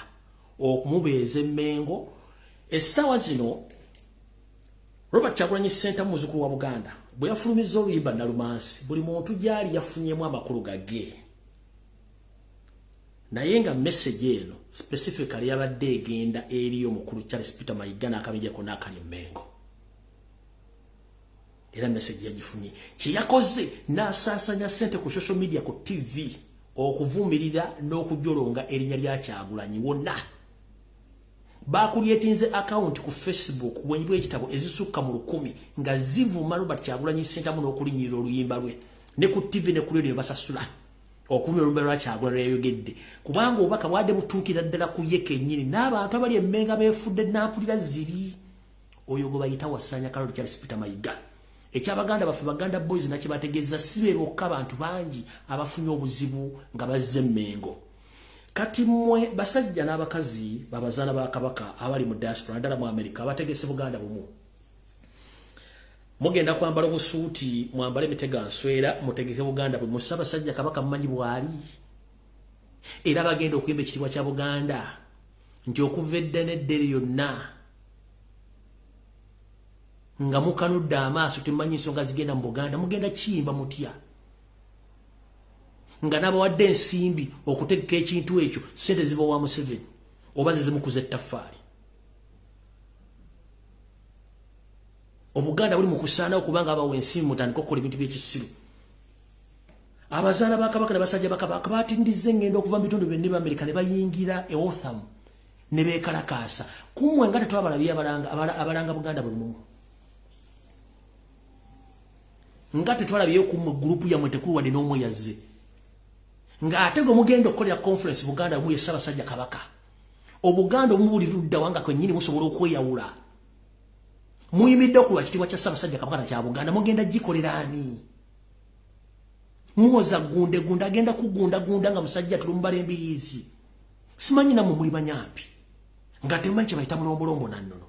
okumubeeza emmengo. Essaawa zino Robert Kyagulanyi Ssentamu muzzukulu wa Buganda bwe yafulumizza oluyimba Nalumansi buli muntu gyali yafunyemu amakulu gage naye nga message eno specifically yabadde egenda eri omukulu Charles Peter Mayiga n'akabijjako n'akali emmengo era message yagifunye kye yakoze n'asaasanya ssente ku social media ku TV okuvumirira n'okujolonga erinnya lya Kyagulanyi wonna. Bakulyetinze account ku Facebook wenyibwa ekitabo ezisukka mu 100 nga zivuma Robert Kyagulanyi Ssentamu n'okulinyirira oluyimba lwe ne ku TV ne ku radio basasula okumira olumbe lwa Kyagulanyi yayogedde kubanga obubaka bwadde butuukira ddala ku ye kennyini n'abantu abali emmenga beefudde n'ampulira zibi oyo gwe bayita Wasaanya Kalu Charles Peter Mayiga. Ekyabaganda baffe Baganda boys nakye bategeeza si be bokka abantu bangi abafunye obuzibu nga bazze emmengo. Kati mmwe basajja n'abakazi babazaana ba Kabaka abali mu diaspora ddala mu America abategese Buganda bumu mugenda kwambala obusuuti mwambale emitega nswera mutegeke Buganda bwe Ssaabasajja Kabaka mmanyi bwali era bagenda okuyimba ekitiibwa kya Buganda nti okuva edda n'eddere yonna nga mukanudde amaaso temumanyi ensonga zigenda mu Buganda mugenda kiyimba mutya nga n'abawadde ensimbi okutegeka ekintu ekyo ssente ziva wa Museveni oba zizimukuza ettaffaali. Obuganda buli mu kusaanawo kubanga abawa ensimbi mutandika okukola ebintu by'ekisiru. Abazaana ba Kabaka ne basajja ba Kabaka batindize engendo okuva mu bitundu byonna bya Amerika ne bayingira Ewaffe ne beekalakaasa kumwe nga tetwabalabye abalanga Buganda buli mumu. ngate twalabyeyo ku group ya mwetekulu wadde n'omwe yazze nga ate gwe mugenda okukolera conference Buganda muye Ssaabasajja Kabaka Obuganda omubulirudda wanga kwennyini musobola okweyawula muyimidde okulwa kitiibwa kya Ssaabasajja Kabaka kya Buganda mugenda gikolera ani muwoza gunde agenda kugunda nga musajja tulumbala embiriizi simanyi namwe muli banyampi nga temanyi kye bayita mulombolombo nannono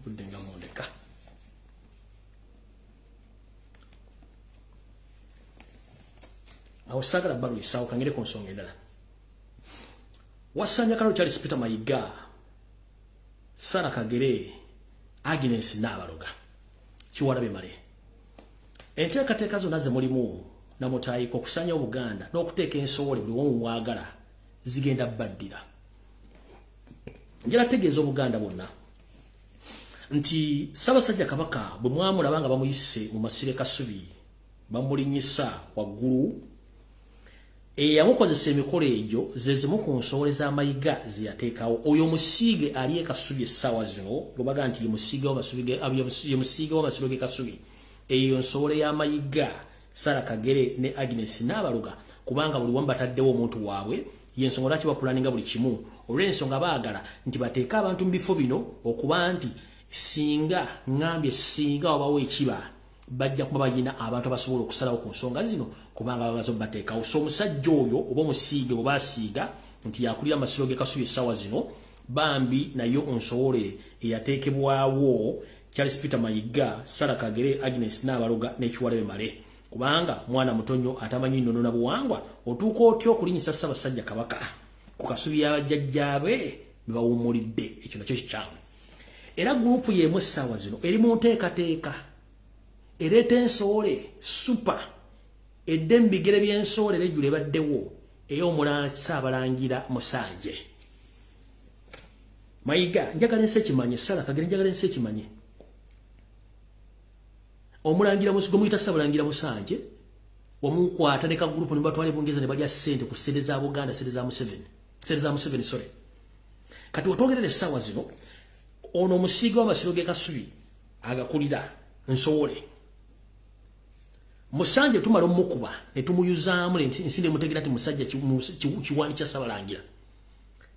budenga mondeka awusagala balu isawo kangere ku nsonga endala wasanya kalo Charles Peter Mayiga Sara Kagere Agnes Nabaloga kiwalabe male enteekateeka zonna ze mulimu namutayiko okusanya Obuganda n'okuteeka ensowole buli womu mwagala zigenda baddira njala tegeeza Obuganda bonna nti Ssaabasajja Kabaka bwe mwamulabanga bamuyise mu masire Kasubi bamulinyisa waggulu yamukozesa emikolo egyo zezimu ku nsowole z'Amayiga ziyateekawo oyo omusiige ali e Kasubi essaawa zino lubaga nti ye musiige w'amasiro g'e Kasubi eyo nsowole y'Amayiga Sara Kagere ne Agnes Nabaloga kubanga buli wamu bataddewo omuntu waabwe y'ensonga lwaki bapulaninga buli kimu olw'ensonga baagala nti bateeke abantu mu bifo bino okuba nti singa ngambye singa wabawo ekiba bajja kuba bayina abantu abasobola okusalawo ku nsonga zino kubanga babazo bateekawo so omusajja oyo oba omusiige oba asiiga nti yakulira amasiro g'e Kasubi essaawa zino bambi nayo onsowole eyateekebwawo Charles Peter Mayiga Sara Kagere Agnes Nabaloga n'ekiwalabe male kubanga mwana mutonyo atamanyi nnono na buwangwa otuuka otya okulinyisa Ssaabasajja Kabaka ku Kasubi y'abajjajjaabe be bawummulidde ekyo nakyo kikyamu era gurupu y'emu essaawa zino eri mu nteekateeka ereeta ensowole super edde mu bigere by'ensowole bejjula ebaddewo ey'omulala Ssaabalangira Musanje Mayiga njagala ensi ekimanye Sara Kagere njagala ensi ekimanye omulangira musigo muyita Ssaabalangira Musanje wamukwata ne kagurupu ne batwala ebungeza ne balya ssente ku ssente za Buganda ssente za Museveni sorry kati otwogerere essaawa zino ono omusiige w'amasiro g'e Kasubi agakulira nsowole Musanje tumala omukuba ne tumuyuzaamu ensinde mutegera ati musajja kiwani kya Ssaabalangira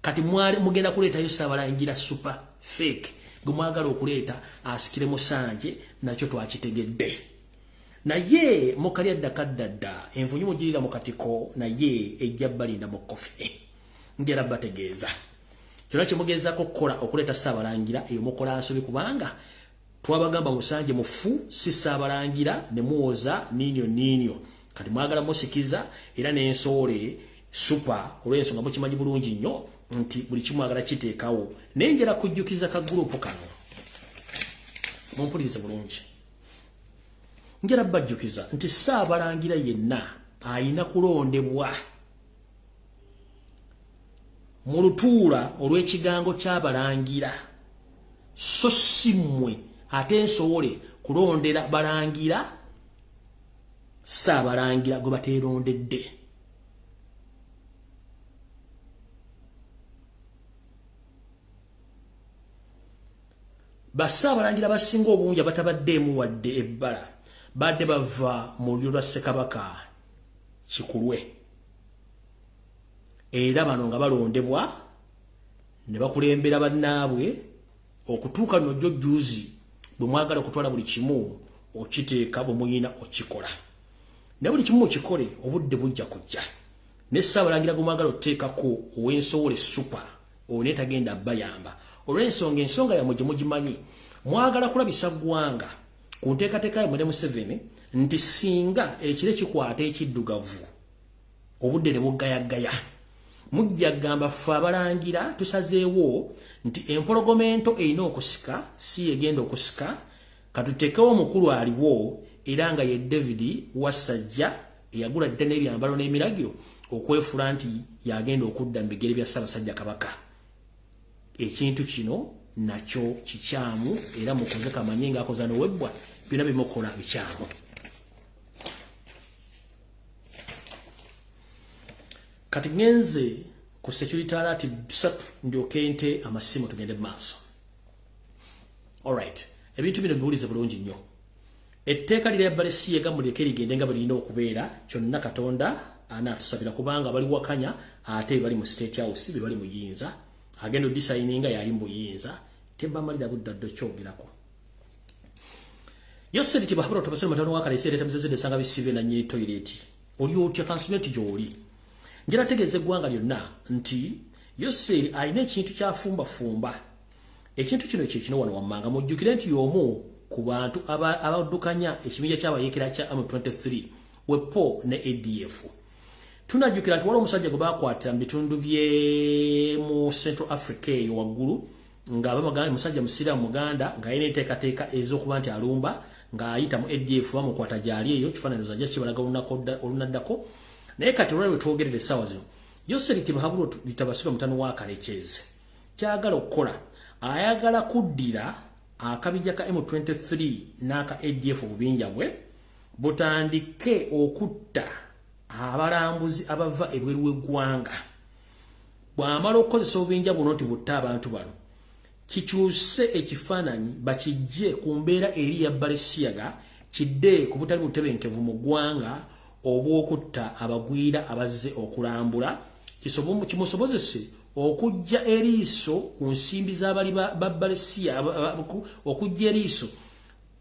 kati mwale mugenda kuleetayo Ssaabalangira super fake gwe mwagala okuleeta asikire Musanje nakyo twakitegedde naye mukalya ddakaddadda envunyu mugirira mu katiko naye ejja balinda mu kofi ngera bategeeza kyonna kye mugezaako okukola okuleeta Ssaabalangira eyo mukola nsobi kubanga twabagamba Musanje mufu si Ssaabalangira ne muwoza niinyo kati mwagala musikiza era n'ensowole super olw'ensonga mukimanyi bulungi nnyo nti buli kimwagala kiteekawo naye njala kujjukiza kagurupu kano mumpulirize bulungi njala bajjukiza nti Ssaabalangira yenna ayina kulondebwa mu lutuula olw'ekigango ky'abalangira so si mmwe ate ensowole kulondera balangira Ssaabalangira gwe bateerondedde Bassaabalangira basinga obungi abatabaddeemu wadde ebbala badde bava mu lulyo lwa Ssekabaka Kikulwe era bano nga balondebwa ne bakulembera bannaabwe okutuuka no jjuzi bwe mwagala okutwala buli kimu okiteeka bwe muyina okikola ne buli kimu okikole obudde bujja kujja ne Ssaabalangira gwe mwagala okuteekako ow'ensowole super oneetagenda bayamba olw'ensonga ensonga yammwe gye mugimanyi mwagala kulabisa ggwanga ku nteekateeka yammwe ne Museveni nti singa ekire kikwata ekiddugavu obudde ne bugayagaya mujja gamba ffe abalangira tusazeewo nti empologomento erina okusika si egenda okusika katuteekewo omukulu aliwo era nga ye David Wasajja eyagula dda n'ebyambalo n'emiragiro okwefula nti yagenda okudda mu bigere bya Ssaabasajja Kabaka ekintu kino nacho kikyamu era mukoze kamanye nga akoza no webbwa bina bimukola bikyamu. Kati ngenze ku security alert 3 ndio kente amasimu tugende maaso. Alright, ebintu bino bibulize bulungi nnyo. Etteeka lya balesi yegamuleke ligende nga balina okubeera kyonna Katonda anatusabira kubanga bali wakanya ate bali mu state house bali mu yinza agendo designinga yali mu yinza temba malira buddaddo kyogerako. Yoseri tibahabro tobasema matano wakale sere tamzeze de sanga bisibe na nyiri toilet. Oli otya consument joli. Ngira tegeze gwanga lyonna nti Yoseri alina ekintu kyafumba fumba. Ekintu kino kino wano wamanga mujjukire nti yomu ku bantu abadukanya ekibinja ky'abayekera kya M23 wepo ne ADF. Tunajjukira nti waliwo omusajja gwe baakwata mu bitundu bye mu Central Africa eyo waggulu nga bamagana musajja musiraamu Muganda nga yine enteekateeka ez'okuba nti alumba ng'ayita mu ADF bamukwata gyali eyo kifaananyi zajja kibalaga olunaddako. Naye kati olwali wetwogerera essaawa zino Yoseri Tibahaburo litabasira mutano wa Kalekeze kyagala okukola ayagala kuddira akabijja ka M23 n'aka ADF obubinja bwe butandike okutta abalambuzi abava ebweru w'eggwanga. Bw'amala okukozesa obubinja buno nti butta abantu bano kikyuse ekifaananyi bakijje ku mbeera eri ya Balesiyaga kidde ku butali butebenkevu mu ggwanga obw'okutta abagwira abazze okulambula kimusobozese okujja eriiso ku nsimbi z'abali ba Balesiya okujja eriiso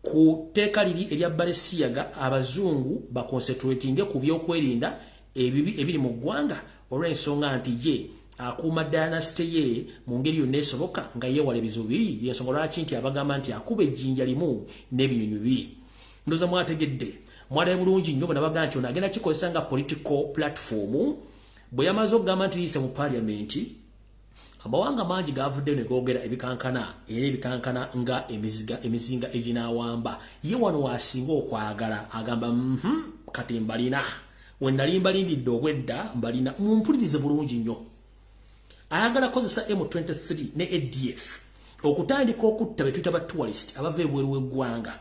ku teeka liri erya Balesiyaga abazungu bakonsentratinge ku byokwerinda ebibi ebiri mu ggwanga olw'ensonga nti ye akuuma dynasty ye mu ngeri yonna esoboka nga yeewala ebizibu biri y'ensonga lwaki nti abagamba nti akuba ejjinja limu n'ebinyonyi bibiri. Ndoza mwategedde mwalabe bulungi nnyo bwe nabaga nti ono agenda kikozesa nga political platform bwe yamaze okugamba nti liise mu parliamenti amawanga mangi gavudde ne googera ebikankana era ebikankana nga emizinga eginaawamba ye wano waasinga okwagala agamba kati mbalina we nali mbalindidde obwedda mbalina mumpulirize bulungi nnyo. Ayagala kozesa M23 ne ADF okutandika okutta be tuyita ba tourist abava ebweru w'eggwanga.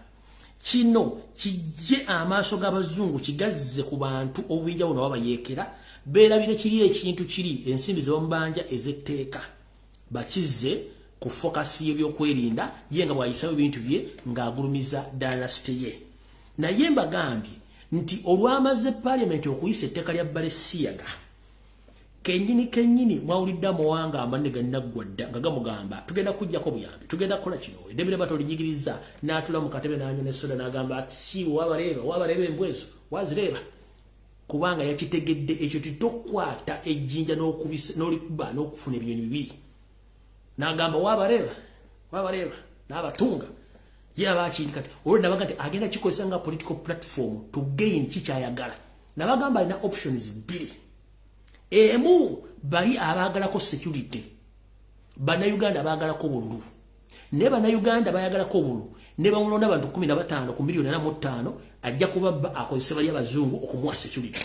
Kino kijje amaaso g'abazungu kigazze ku bantu obubinja buno babayekera beerabire kiri ekintu kiri ensimbi ze bamubanja ez'etteeka bakizze ku fokasi y'ebyokwerinda ye nga bw'ayisayo ebintu bye ng'agulumiza dynasty ye. Naye mbagambye nti olwamaze parliament okuyisa etteeka lya Balesiyaga kennyini mwawulidde amawanga amanene gannaggwa dda nga gamugamba tugenda kujjako buyambi tugenda kukola kino eddembe lye batolinyigiriza n'atula mu katebe n'anywa n'essoda n'agamba ati si wabareeba embwezo wazireeba kubanga yakitegedde ekyo titokwata ejjinja n'olikuba n'okufuna ebinyonyi bibiri n'agamba wabareeba n'abatunga ye abakindi kati olwo nabaga nti agenda kikozesa nga political platform to gain kikyayagala. Nabagamba alina options bbiri. Emu bali abagalako security Bannayuganda baagalako obululu ne Bannayuganda bayagalako obululu ne bamulonda abantu 15 ku milioni 45 ajja kubabba akozesa bali abazungu okumuwa security.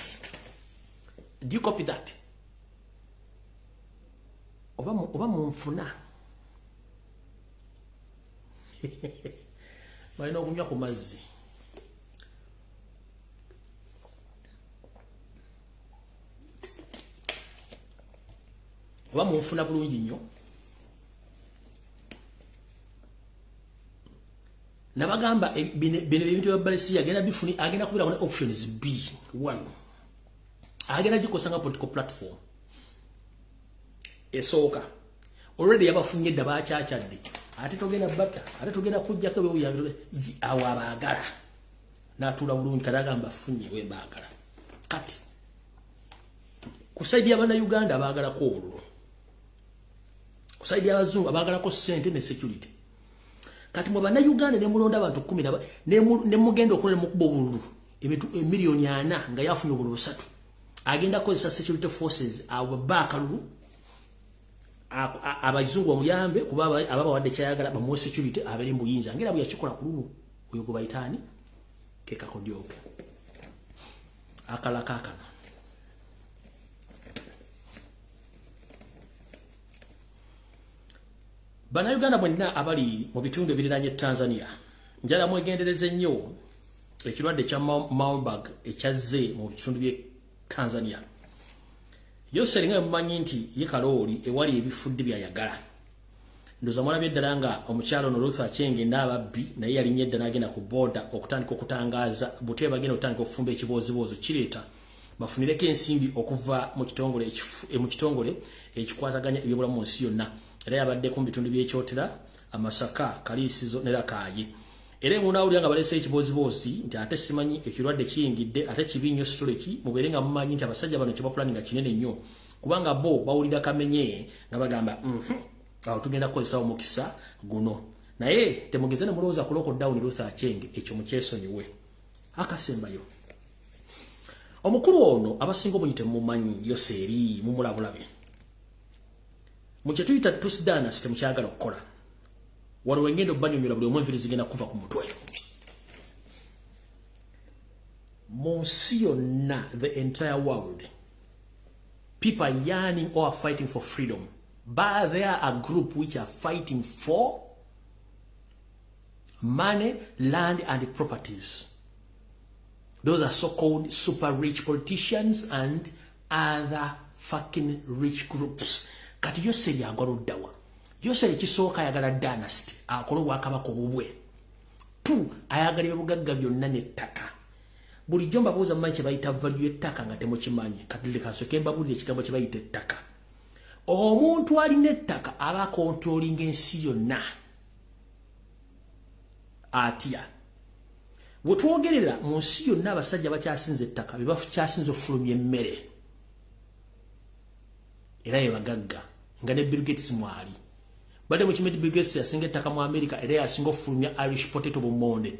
Do you copy that? Oba munfuna balina okunywa ku mazzi. Oba munfuna bulungi nnyo. Nabagamba bino ebintu bya Balesiya agenda kubira kuna options B1. Agenda gikosa nga political platform. Esooka. Already yabafunye dda baakyachadde. Ate togenda batta, ate togenda kujjako bwe buyambi awo abaagala. N'atula bulungi kadagamba funye we baagala. Kati kusaidia Bannayuganda abaagala ko obululu. Kusaidia abazungu abaagala ko sente ne security. Kati mu Bannayuganda ne mulonda abantu 10 ne mugenda okulera mu kubo obululu emiliyoni 4 nga yafunye obululu 3. Agenda kozesa security forces abo baakalulu abazungu omuyambe kuba ababa wadde kyayagala bamuwe security abali mbuyinza ngera bwe yakikola kulunu oyo gwe bayitani keka kodyoke akalakakana. Bana Uganda mwenna abali mu bitundu ebiriraanye Tanzania njala mwegendereze nnyo ekirwadde kya Marburg ekyazze mu bitundu bye Tanzania. Yose nga mumanyi nti ye Kalooli ewali ebifudde byayagala. Ndoza mwalabye ddala nga omukyalo no Ruth Achenge n'ababbi naye yalinye eddala agenda ku border okutandika okutangaaza butebe bagenda okutandika okufumba ekiboozibozo kireeta bafunireko ensimbi okuva mu kitongole ekikwataganya ebyobulamu mu nsi yonna. Era yabadde ku bitundu by'ekyotera Amasaka Kaliisizo ne Rakaaye. Era munawulira nga balese ekiboozibozi nti ate simanyi ekirwadde kiyingidde ate kibi nnyo storeki mubeere nga mumanyi nti abasajja bano kyebapulaninga kinene nnyo kubanga bo bawulira kamenye nga bagamba awo tugenda kukozesa omukisa guno. Naye temugeze ne mulowooza ku lockdown Ruth Achenge ekyo mukyesonyiwe. Akasembayo omukulu ono abasinga obunyi temumanyi yose eri mumulabulabe mu kye tuyita tusidana temukyagala okukola waliwo engendo banyonyola buli omwenviri zigenda kuva ku mutwe mu nsi yonna, the entire world. People are yearning or are fighting for freedom, but there are a group which are fighting for money, land and properties. Those are so-called super rich politicians and other fucking rich groups. Kati yose yagala oddawa. Yose ekisooka ayagala dynasty. Akola obwakabaka obubwe. 2. Ayagala ebugagga byonna n'ettaka. Bulijjo mbabuuza mumanyi kye bayita value y'ettaka nga temukimanyi. Kati leka nsooke mbabuulire ekigambo kye bayita ettaka. Omuntu alina ettaka aba akontrolinga ensi yonna. Atya. Wetwogerera mu nsi yonna abasajja bakyasinze ettaka be bakyasinze okufulumya emmere. Era ye bagagga nga ne Bill Gates mwali. Bade mu kimeti Bill Gates yasinga ettaka mu America era yasinga okufulumya Irish potato bumonde.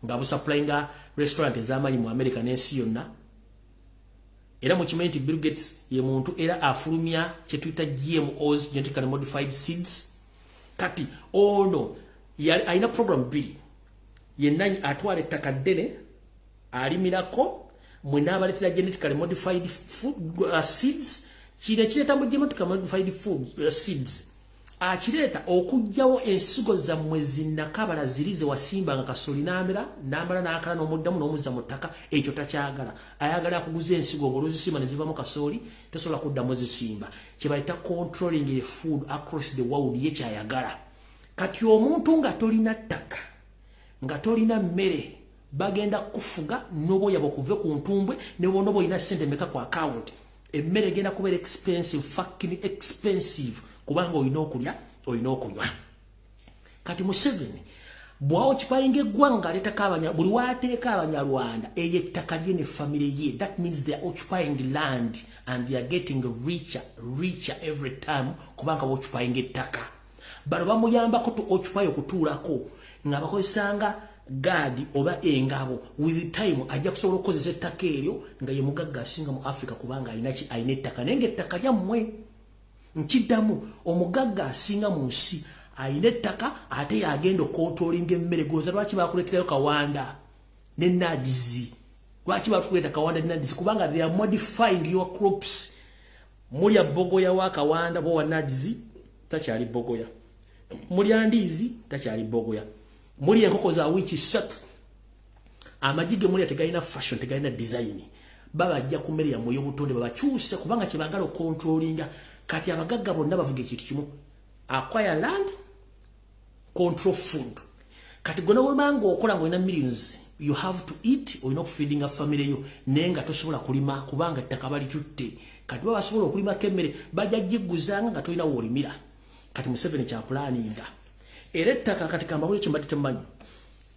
Nga busupplyinga restaurant ez'amanyi mu America n'ensi yonna. Era mu kimeti Bill Gates ye muntu era afulumya kye tuyita GMOs, genetically modified seeds. Kati ono alina program Biri. Yenanyi atwala ettaka ddene alimirako mwena abaletera genetically modified food seeds kire kireta mu genetically modified food seeds akireta okujjawo ensigo za mwezi nakabala zirize wasimba nga kasoli namera namala nakala n'omuddamu n'omuzza mu ttaka ekyo takyagala ayagala kuguza ensigo ng'oluzisimba ne ziva mu kasoli tosobola kuddamu zisimba kye bayita controlling the food across the world ye kyayagala. Kati omuntu nga tolina ttaka nga tolina mmere bagenda kufuga n'obwoya bwokuve ku ntumbwe ne wona boyina sente meka ku account emmere egenda kubeera expensive, fucking expensive kubanga olina okulya olina okunywa. Kati Museveni bwawo kipayinga eggwanga aleetako buli waateeka Abanyarwanda eyo ettaka lye ne family ye, that means they are occupying land and they are getting richer every time kubanga occupying ettaka. Bano bamuyambako tu occupy okutuulako nga bakozesanga gadi oba engabo with time ajja kusobola okukozesa ettaka eryo nga ye mugagga asinga mu Africa kubanga alina ettaka naye ng'ettaka lyammwe nkiddamu omugagga asinga mu nsi alina ettaka ate yagenda okontrolinga emmere goza lwaki bakuleeterayo Kawanda ne Nadizi lwaki batukuleeta Kawanda ne Nadizi kubanga they are modifying your crops. Mulya bogoya wa Kawanda bo wa Nadizi takyali bogoya, mulya ndizi takyali bogoya, mulya enkoko za wiki 3 amagige mulya tegalina fashion tegalina design babajja ku mmere yammwe y'obutonde babakyuse kubanga kye bagala okontrolinga. Kati abagagga bonna bavuga ekintu kimu acquire land, control food. Kati gonna bwemanga okola ng'olina millions you have to eat olina okufeedinga family yo naye nga tosobola kulima kubanga ettaka balitutte. Kati baba basobola okulimako emmere bajja giguzanga nga tolina w'olimira. Kati Museveni kyapulaninga era ettaka kati kambawulire kye mbadde temumanyi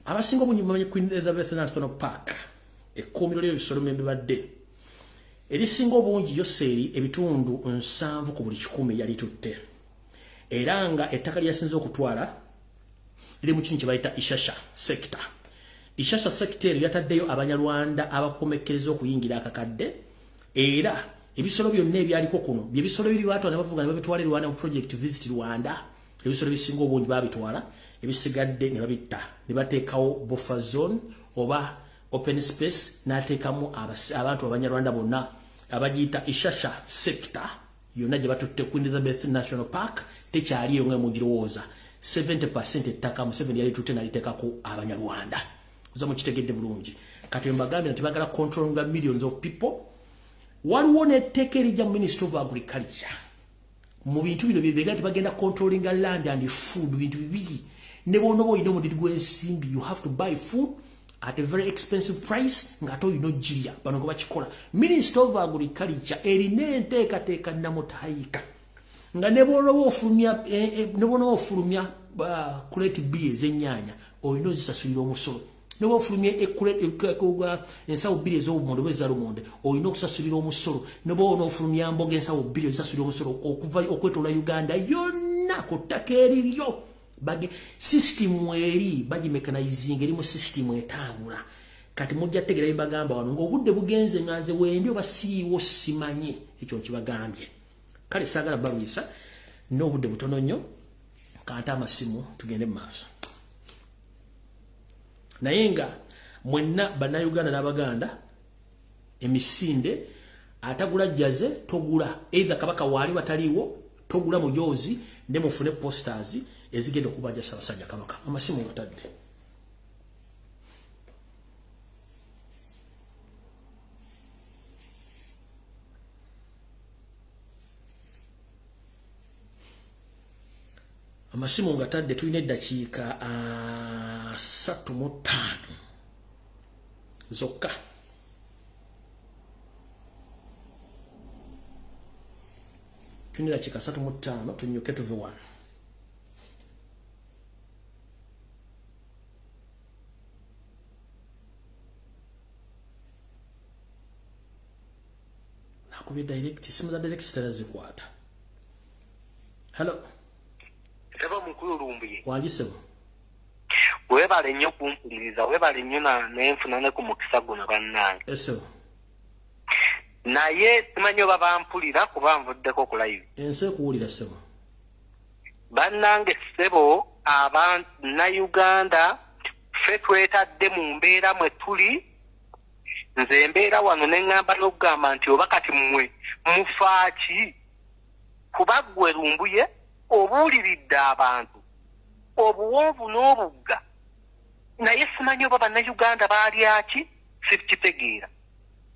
abasinga obungi mumanyi Kuyingide National Park ekkuumiro ly'ebisolo mwe bibadde erisinga obungi yoseeri ebitundu 7 ku buli 100 yali tutte era nga ettaka lyasinze okutwala liri mu kintu kye bayita Ishasha sector. Ishasha sector eryo yataddeyo Abanyarwanda abakomekkereza okuyingira akakadde era ebisolo byonna ebyaliko kuno bye bisolo biri batwala ne bavuga ne babitwala Rwanda mu project Visit Rwanda. Ebisolo bisinga obungi babitwala ebisigadde ne babitta ne bateekawo buffer zone oba open space n'ateekamu abantu Abanyarwanda bonna abagiyita Ishasha sector yonna gye batutte Queen Elizabeth National Park tekyaliyo nga mugirowooza 70% ettaka Museveni yali tutte naliteekako Abanyarwanda oza mukitegedde bulungi kati mbagambye nti bagala controlling millions of people waliwo n'etteeka erijja mu Ministry of Agriculture mu bintu bino bye nti bagenda controlling land and food bintu bibiri ne bono boyina omudiri gw'ensimbi you have to buy food at a very expensive price ngato you know jiria bano ko bakikola Ministry of Agriculture erina enteekateeka namutayika nga ne bono ofulumya kuleti bili ez'ennyanya oyina ozisasulira omusolo ne ofulumya ensawo bili ez'obumondo bw'ezzalumonde oyina okusasulira omusolo ne bono ofulumya mboga ensawo bili ozisasulira omusolo okuva okwetola Uganda yonna ku ttaka eriryo bagi system eri bagi mechanizing eri mu system etambula kati mujja tegera bagamba wano ng'obudde bugenze nganze wendi oba siiwo simanye ekyo nkibagambye kale saagala balwisa n'obudde butono nnyo kanta amasimu tugende mu maaso naye nga mwenna bannayuganda n'abaganda emisinde atagula jaze togula either kabaka wali wataliwo togula mujozi ne mufune posters ezigenda okubaja Ssaabasajja Kabaka amasimu gatadde amasimu gatadde tulina eddakiika 35 zokka tulina eddakiika 35 tunyuke tuve wano kubi direct simu za direct zitarazikwata hello sebo mukulu Lumbuye wagisebo webale nnyo kumpuliriza webale nnyo nenfuna ne ku mukisa guno bannange eso naye simanyi oba bampulira kuba nvuddeko ku live ense kuwulira sebo bannange sebo Uganda ffe twetadde mu mbeera mwe tuli nze mbeera wano neŋŋamba n'okugamba nti oba kati mmwe mufaaki kuba ggwe Lumbuye obuuliridde abantu obuwonvu n'obugga naye simanyi oba bannayuganda baalyaki sikitegeera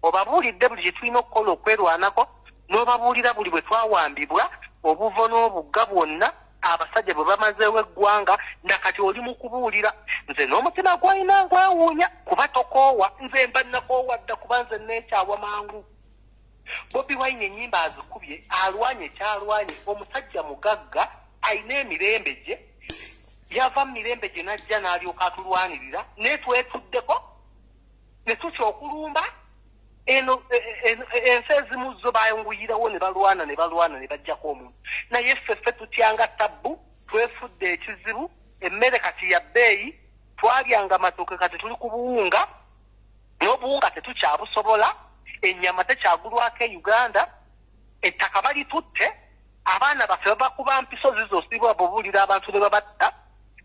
obabuulidde buli kye tulina okukola okwerwanako n'obabuulira buli bwe twawambibwa obuvo n'obugga bwonna abasajja bwe bamazeewo eggwanga nakati oli mu kubuulira nze n'omutima gwalina gwawuunya kuba tokoowa nze mba nakoowa dda kuba nze neekyawa mangu Bobi Wine ennyimba azikubye alwanye kyalwanye omusajja mugagga alina emirembe gye yava mu mirembe gye najja n'alyoka atulwanirira netwetuddeko ne tutya okulumba ensi ezimu zo bayonguyirawo ne balwana ne bajjako omuntu naye ffe tutyanga tabbu twefudde ekizibu emmere kati ya bbeeyi twalyanga matooke kati tuli ku buwunga n'obuwunga tetukyabusobola ennyama tekyagulwako e Uganda ettaka balitutte abaana baffe babakuba mpiso zizosibwa bubuulira abantu ne babatta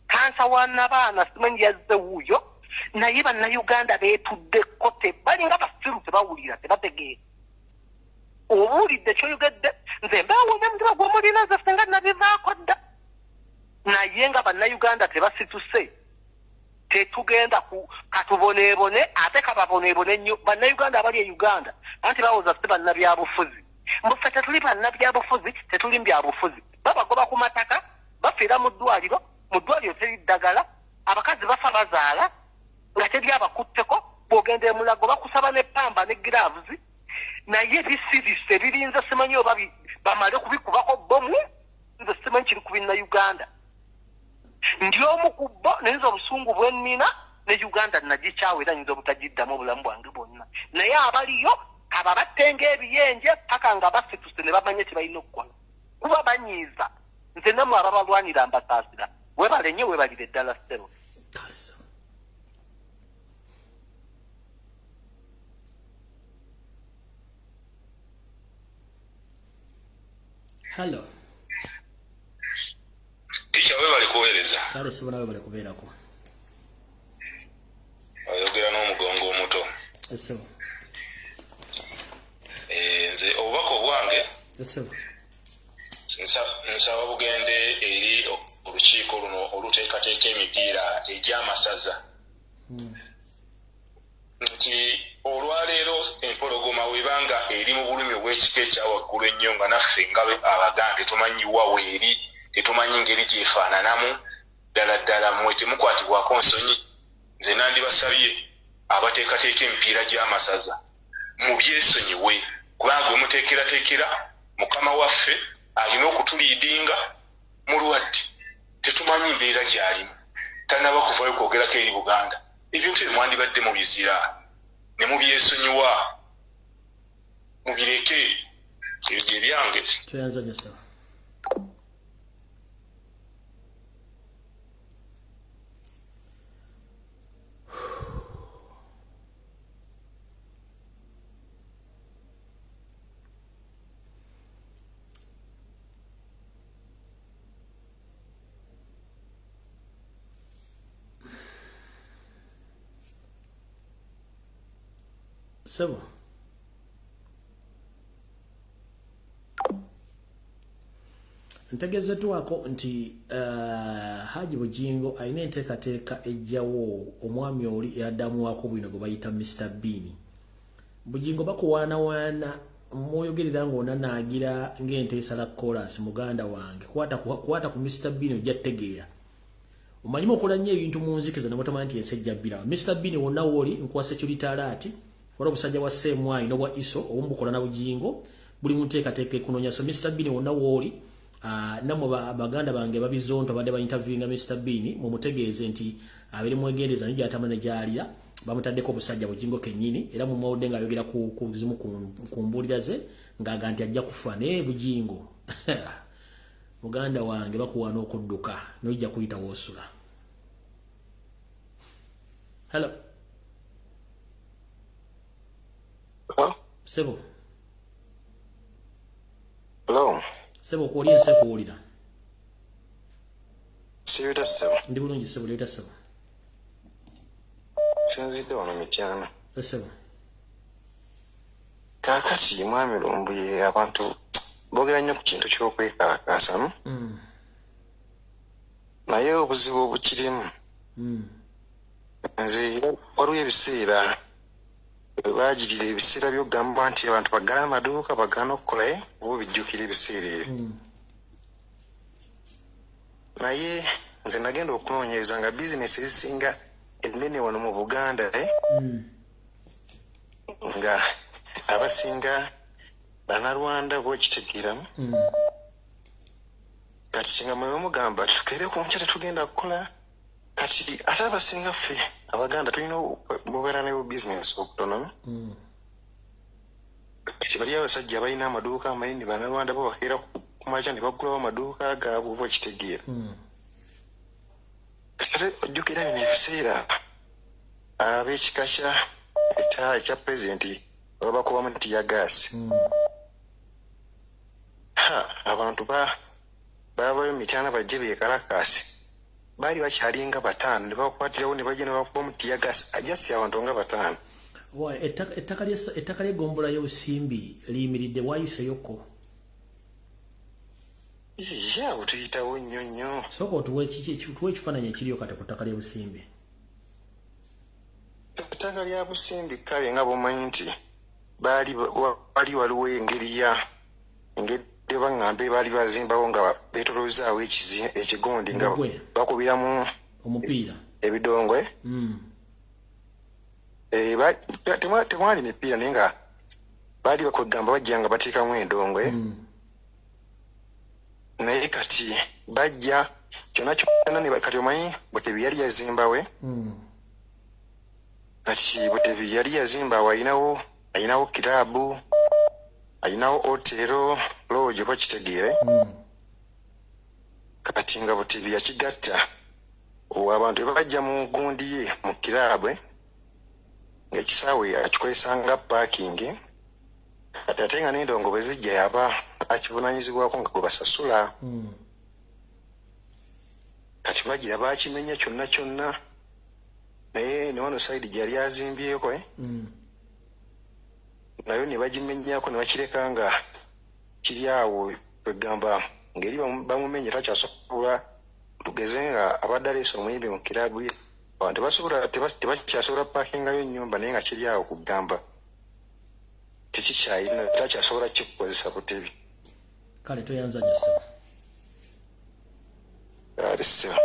kansa wannabaana simanyi yazze wuuyo naye bannayuganda beetuddeko tebalinga basiru tebawulira tebategeera obuulidde kyoyogedde nze mbaawunya mutima gw'omulina zaffe nga nabivaako dda naye nga bannayuganda tebasituse tetugenda katuboneebone ate kababoneebone nnyo bannayuganda abali e Uganda anti bawooza ffe bannabyabufuzi mbuffe tetuli bannabyabufuzi tetuli mbyabufuzi babagoba ku mataka bafiira mu ddwaliro teri ddagala abakazi bafa bazaala nga teri abakutteko bw'ogenda emulago bakusaba n'epamba ne gloves naye bisirise birinze simanyi oba bamale kubikubako bomu nze simanyi kiri ku Uganda ndi omu ku bo nayinza obusungu bwe nnina ne Uganda nagikyawa era nyinza obutagiddamu obulamu bwange bwonna naye abaliyo aba battenga ebiyenje paka nga basituse ne bamanye tebalina okukola kuba banyiiza nze namwe ababalwanira mbasaasira webale nnyo webalire ddala ssebo hello ticha webale kuweereza kale sibona webale kubeerako oyogera n'omugongo omuto eso nze obubaka obwange eso nsaba bugende eri olukiiko luno oluteekateeka emipiira egy'amasaza nti olwaleero empologoma webanga eri mu bulumi obw'ekika ekyawaggulu ennyo nga naffe nga Abaganda tetumanyiwa weeri tetumanyi ngeri gyefaananamu ddala mmwe temukwatibwako nsonyi nze nandibasabye abateekateeka emipiira gy'amasaza mu byesonyiwe kubanga gwe muteekerateekera mukama waffe alina okutuliidinga mulwadde tetumanyi mbeera gy'alimu tanaba kuvayo kwogerako eri Buganda ebintu bye mwandibadde mu bizira ne mu byesonyiwa mubireke ebyo ebyange tuyanzanya sawa Sebo. Ntegezetuwako nti Haji Bujingo ayina enteekateeka ejjawo omwami oli yaddamuwako bwino gwe bayita Mr. Bean. Bujingo bakuwaanawaana mwoyogerera ng'onanaagira ng'enteesa chorus muganda wange kwata ku Mr. Bean ojja tegeera. Omanyi okola nnyo ebintu mu nzikiza ne batamanyi nti ensejja bbira. Mr. Bean wonna woli nkuwa security alert. Wala busajja wa semwai no bwa iso obukola na Bujingo buli munteekateeka ekunonya so Mr. Bean wonna woli namwe Abaganda bange babizonto badde ba interviewinga Mr. Bean mu mutegeeze nti abiri mwegendeza nija atamane gyalira bamutaddeko obusajja Bujingo kennyini era mu mawode nga ayogera ku zimu ku mbulira ze ng'aga nti ajja kufa ne Bujingo Muganda wange bakuwana okudduka nojja kuyita wosula. Hello. Sebo. Hello. Sebo kuuliye se kuwulira. Siyuta Sebo. Ndi bulungi Sebo leta Sebo. Sinzidde wano Mityana. Sebo. Kaakati mwami Lumbuye abantu boogera nnyo ku kintu ky'okwekalakasa. Naye obuzibu obukirimu. Nze waliwo ebiseera bajirira ebiseera by'okugamba nti abantu bagala amaduuka bagaana okukola oba bijjukira ebiseera ebyo. Naye nze nagenda okunoonyereza nga bizinesi ezisinga ennene wano mu Buganda nga abasinga Bannarwanda bwekitegeeramu kati kinga mwe mugamba tukere ku nkya tetugenda kukola kati ate abasinga ffe Abaganda tulina mubeera ne business okutono kati bali abasajja balina amaduuka amanene Bannarwanda bo bakeera ku makya ne bagulawo amaduuka gaabwe oba ekitegeera kati ojjukira bino ebiseera ab'ekika ekya pulezidenti baba bakubamu tiyagaasi abantu bavayo Mityana bajje beekalakasi bali bakyalinga bataano ne bakwatirawo ne bajja ne bakubamu tiyagaasi ajasi abantu nga bataano. Ettaka ly'eggombolola y'obusimbi liyimiridde waayiseyoko. Awo tuyitawo nnyo nnyo. Sooka tuwe ekifaananyi ekiriyo kati ku ttaka ly'obusimbi. Ettaka lya busimbi kale nga bumanyi nti wali waliwo engeri baŋŋambe baali bazimbawo nga beetoloozaawo ekigondi nga bakubiramu omupiira ebidongwe. Temwali mipiira naye nga baali bakwegamba bajja nga bateekamu endongwe. Naye kati bajja kyonna kyonna kati omanyi Botebi yali yazimbawe. Kati Botebi yali yazimbawe ayinawo kiraabu ayinawo hotero lodge oba kitegeere. Kati nga Botebi yakigatta abantu bajja mu gundi ye mu kirabwe ng'ekisaawe akikozesanga paakingi kati ate nga n'endongo bwe zijja yaba akivunaanyizibwako nga gwe basasula. Kati bagira baakimenya kyonna kyonna naye ne wano sayidi gyali azimbyeko nayo ne bagimenyako ne bakireka nga kiri awo kwegamba ngeri bamumenye takyasobola tugeze nga abadde aleese omuyimbi mu kiraabu ye abantu tebakyasobola pakingayo nnyumba naye nga kiri awo kugamba tekikyayina takyasobola kikukozesa butebi kale toyanzanya ssebo kale ssebo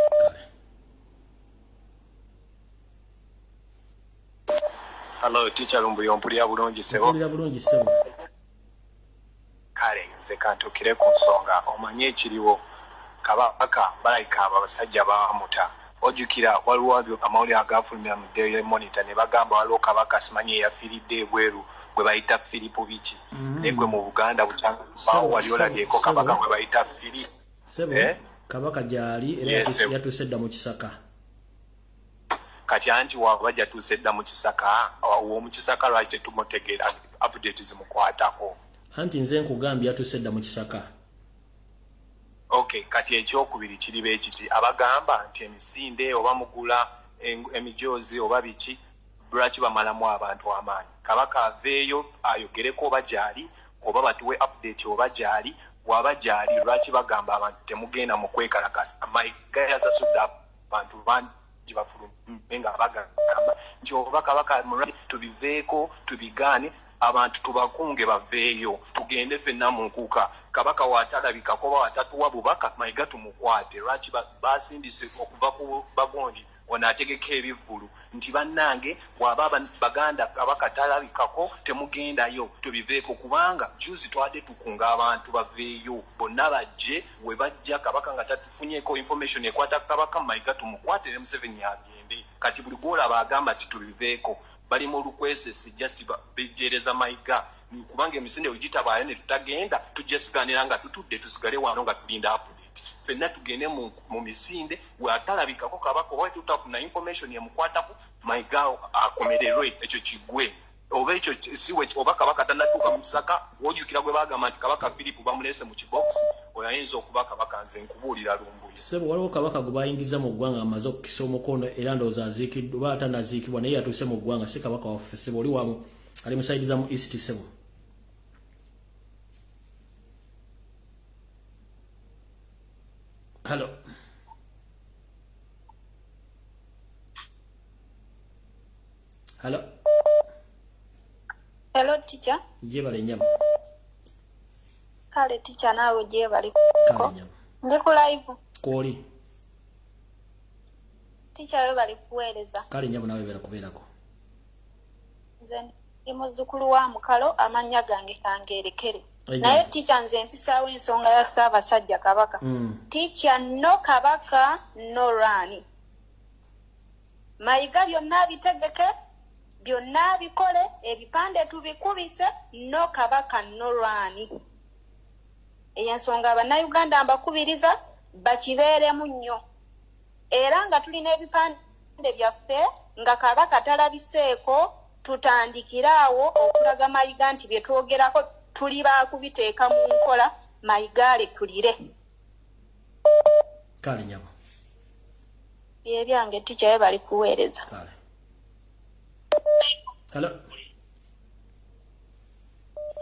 Hello, teacher Lumbuye mpulira bulungi sebo. Mpulira bulungi sebo. Kale nze kantukire ku nsonga omanye ekiriwo kabaka balayika abasajja bamuta ojukira waliwo amawulire agafulumira mu Daily Monitor ne bagamba waliwo kabaka simanyi eyafiiridde ebweru gwe bayita Filipo Biki negwe mu Buganda bukyanga wali olabyeko kabaka gwe bayita Filipo sebo kabaka gyali era yatusedda mu Kisaka kati anti wabajja tusedda mu Kisaka uwo mu Kisaka lwaki tetumutegeera update zimukwatako anti nze nkugambye yatusedda mu Kisaka. Okay, kati ekyokubiri kiri bekiti abagamba nti emisinde oba mugula emijozi oba biki lwaki bamalamu abantu amaanyi kabaka aveeyo ayogereko oba gyali oba batuwe update oba gyali waba gyali lwaki bagamba abantu temugenda mu kwekalakasa mayiga yasasudde abantu bangi bafulume nga bagamba nti oba kabaka tubiveeko tubigaane abantu tubakunge baveeyo tugende ffenna mu nkuka kabaka watalabikako oba watatuwa bubaka mayiga tumukwate lwaki basindise okuva ku bagondi ono ategeka ebivvulu nti bannange bw'aba baganda kabaka talabikako temugendayo tubiveeko kubanga juzi twadde tukunga abantu baveeyo bonna bajje we bajja kabaka nga tatufunyeeko information ekwata kabaka mayiga tumukwate ne Museveni agende kati buli gwolaba agamba ti tubiveeko bali mu lukwesesi just bejereza mayiga kubanga emisinde ugitabayo ne tutagenda tujesiganira nga tutudde tusigale wano nga tulinda update fenna tugende mu misinde watalabikako kabako oba tutafuna information yemukwatako mayiga akomererwe ekyo kigwe oba ekyo siwe oba kabaka tanatuuka mu Kisaka wojukira gwe bagamba nti kabaka Filipo bamulese mu kibox oyinza okuba kabaka nze nkubuulira Lumbuye sebo waliwo kabaka gwe bayingiza mu ggwanga amaze okukisa omukono era ndowooza aziikiddwa oba atanaziikibwa naye yatuuse mu ggwanga si kabaka waffe sebo oli wamu ali musaidiza mu East sebo Hello. Hello. Hello teacher. Jebale nyama. Kale teacher nawe jebale. Kale nyama. Ndi ku live. Koli. Teacher we bali kuweereza. Kale nyama nawe bera kubeerako. Nze ndi muzzukulu wa Mukalo amannya gange Kangerekere. Naye teacher nze mpisaawo ensonga ya Ssaabasajja Kabaka. Teacher no Kabaka no rani. Mayiga byonna bitegeke byonna bikole ebipande tubikubise no Kabaka no rani. Eyensonga Bannayuganda mbakubiriza bakibeeremu nnyo. Era nga tulina ebipande byaffe nga Kabaka talabiseeko tutandikiraawo okulaga Mayiga nti bye twogerako tuli bakubiteeka mu nkola Mayiga alekulire. Kale nyama. Ebyange teacher bali kuweereza. Kale. Hello.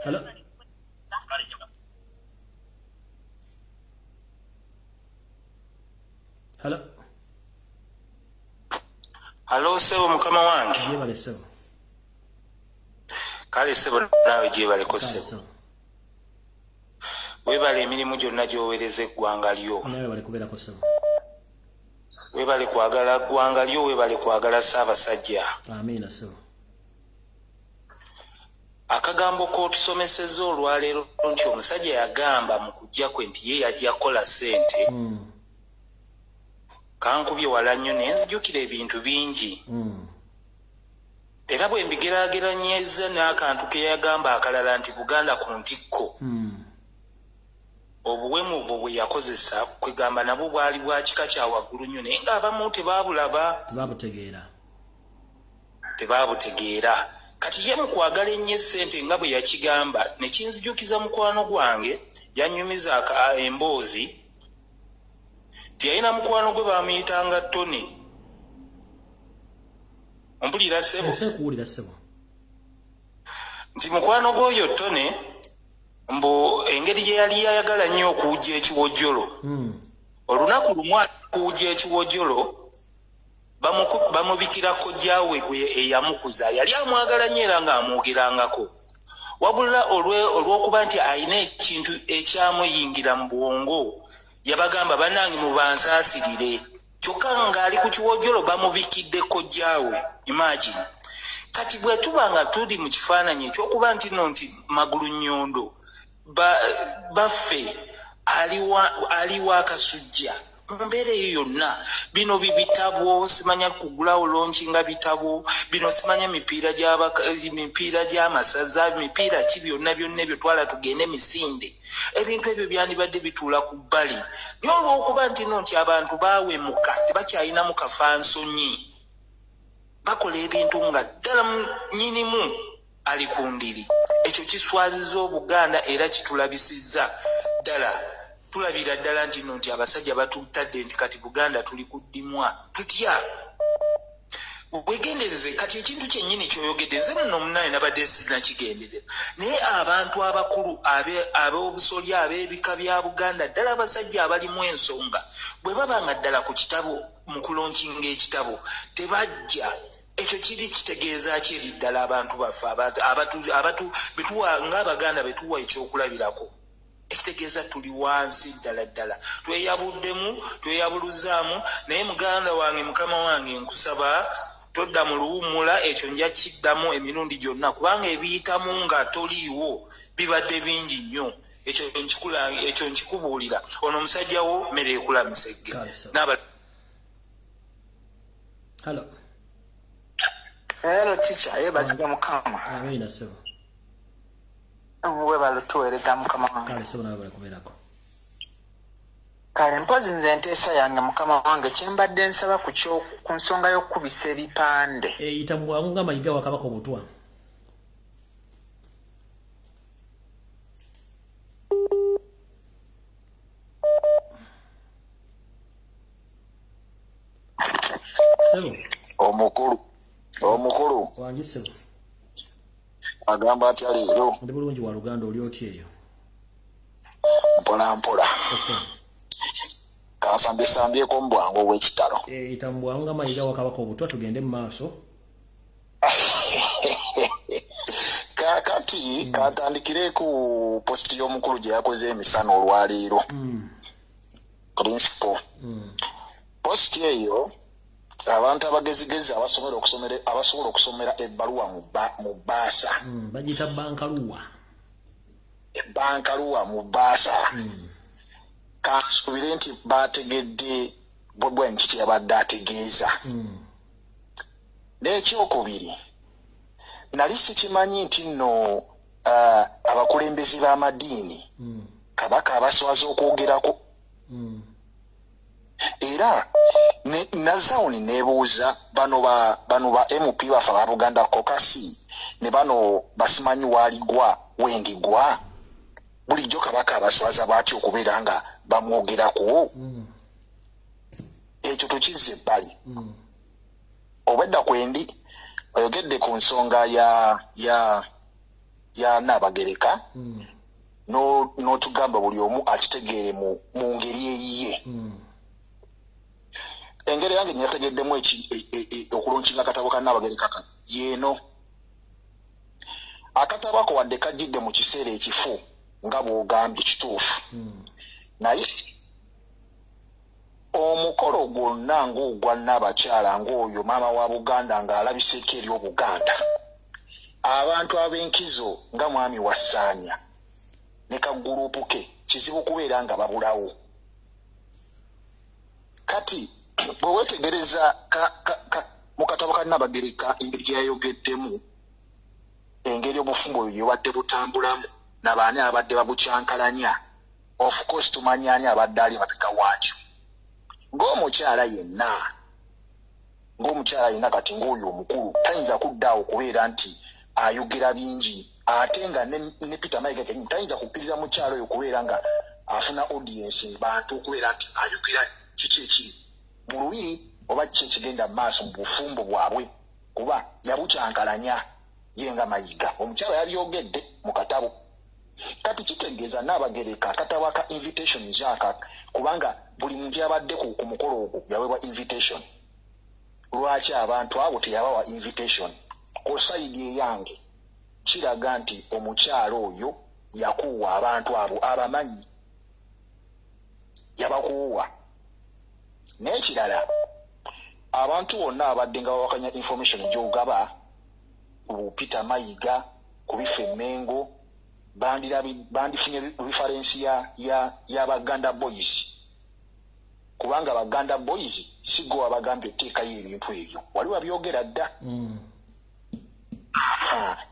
Hello. Hello. Hello sebo mukama wange. Jebale sebo. Kale sebo nawe jebale ko sebo. Webale emirimu gyonna gy'oweereza eggwanga lyo. Nawe bali kubeera ko sebo. Webale kwagala ggwanga lyo webale kwagala Ssaabasajja. Amiina sebo. Akagambo k'otusomesezza olwaleero nti omusajja yagamba mu kujja kwe nti ye yajja kola ssente. Kankubye wala nnyo ne nzijukira ebintu bingi. Era bwe mbigeraageranyeza n'akantu ke yagamba akalala nti Buganda ku ntikko. Obuwemu obwo bwe yakozesa kwegamba nabwo bwali bwa kika kya waggulu nnyo naye ng'abamu tebaabulaba. Tebaabutegeera. Kati ye mu kwagala ennyo essente nga bwe yakigamba ne kinzijukiza mukwano gwange yannyumiza emboozi nti yalina mukwano gwe baamuyitanga Tony. Ompulira sebo? Ese kuwulira sebo. Nti mukwano gw'oyo Tony mbo engeri gye yali ayagala nnyo okuwujja ekiwojjolo olunaku lumu okuwujja ekiwojjolo bamubikira kojjaawe gwe eyamukuza yali amwagala nnyo era ng'amwogerangako wabula olw'okuba nti alina ekintu ekyamuyingira mu bwongo yabagamba bannange mubansaasirire kyokka ng'ali ku kiwojjolo bamubikidde kojjaawe imagine kati bwe tuba nga tuli mu kifaananyi ekyokuba nti no nti magulu nnyondo baffe aliwa akasujja mu mbeera eyo yonna bino bibitabo simanya kugulawo lonki nga bitabo bino simanya mipiira gy'amasaza mipiira ki byonna ebyo twala tugende misinde ebintu ebyo byandibadde bituula ku bbali naye olw'okuba nti no nti abantu baawemuka tebakyalinamu kafansonyi bakola ebintu nga ddala nnyinimu ali ku ndiri ekyo kiswaziza Obuganda era kitulabisizza ddala tulabira ddala nti no nti abasajja batutadde nti kati Buganda tuli kuddimwa tutya wegendereze kati ekintu kyennyini kyoyogedde nze nno munaye nabadde sinakigenderera naye abantu abakulu ab'obusolya ab'ebika bya Buganda ddala abasajja abalimu ensonga bwe babanga ddala ku kitabo mu kulonkinga ekitabo tebajja ekyo kiri kitegeeza ki eri ddala abantu baffe betuwa ng'Abaganda betuwa ekyokulabirako ekitegeeza tuli wansi ddala tweyabuddemu tweyabuluzaamu naye muganda wange mukama wange nkusaba todda mu luwummula ekyo nja kiddamu emirundi gyonna kubanga ebiyitamu nga toliiwo bibadde bingi nnyo ekyo nkikubuulira ono omusajja wo mmere ekula misegge Hello teacher, yebaziga mukama. Amina sebo. Wewe balutuwereza mukama wange. Kale sebo nawe balikubeerako. Kale mpozi nze enteesa yange mukama wange kyembadde nsaba ku nsonga y'okukubisa ebipande. Itambwangu nga mayiga wa Kabaka Obutwa. Sebo. Omukulu wangisebo agamba atya leero ndi bulungi wa Luganda oli oti eyo mpola kasambyeko mu bwangu obw'ekitalo itambwangu nga mayiga wa Kabaka Obutwa tugende mu maaso kakati kantandikire ku posti y'omukulu gye yakoze emisana olwaleero principal posti eyo abantu abagezigezi abasobola okusomera ebbaluwa mu bbaasa bagita bankaluwa mu bbaasa kansubire nti bategedde bwe nti kyeyabadde ategeeza n'ekyokubiri nali sikimanyi nti nno abakulembeze b'amadiini Kabaka abaswaza okwogerako era nazawuni nebuuza bano ba MP bafa ba Buganda kokasi ne bano basimanyi waligwa wendigwa bulijjo Kabaka abaswaza bati okubeera nga bamwogerako ekyo tukize ebbali obwedda kwendi oyogedde ku nsonga ya Nabagereka n'otugamba buli omu akitegeere mu ngeri eyiye engeri yange nyategeddemu okulonkinga akatabo ka Nabagereka kano yeeno akatabo ako wadde kajjidde mu kiseera ekifu nga bw'ogambye kituufu naye omukolo gwonna ng'ogwa Nnabakyala ng'oyo maama wa Buganda ng'alabiseko eri Obuganda abantu ab'enkizo nga mwami Wassaanya ne kaguruupu ke kizibu kubeera nga babulawo kati bwe wetegereza mu katabo ka Nabagereka engeri gye yayogeddemu engeri obufumbo oyo yebadde butambulamu n'abaani abadde babukyankalanya of course tumanya ani abadde ali mabega waakyo ng'omukyala yenna kati ng'oyo omukulu tayinza kuddaawo kubeera nti ayogera bingi ate nga ne Peter Mayiga kenyini tayinza kukkiriza mukyalo oyo kubeera nga afuna audience bantu okubeera nti ayogera kiki ekiri mu lubiri oba kiki ekigenda mu maaso mu bufumbo bwabwe kuba yabukyankalanya ye nga Mayiga omukyala yabyogedde mu katabo kati kitegeeza Nnaabagereka tatabaka invitation jaka kubanga buli muntu abadde ku mukolo ogwo yaweebwa invitation. Lwaki abantu abo teyabawa invitation? Ku side eyange kiraga nti omukyalo oyo yakuwa abantu abo abamanyi, yabakuwa. N'ekirala abantu bonna abadde nga bawakanya information gy'ogaba Peter Mayiga kubifa Emmengo bandifunye reference ya Baganda Boys, kubanga Baganda Boys sigo abagambye teekayo ebintu ebyo wali wabyogera dda.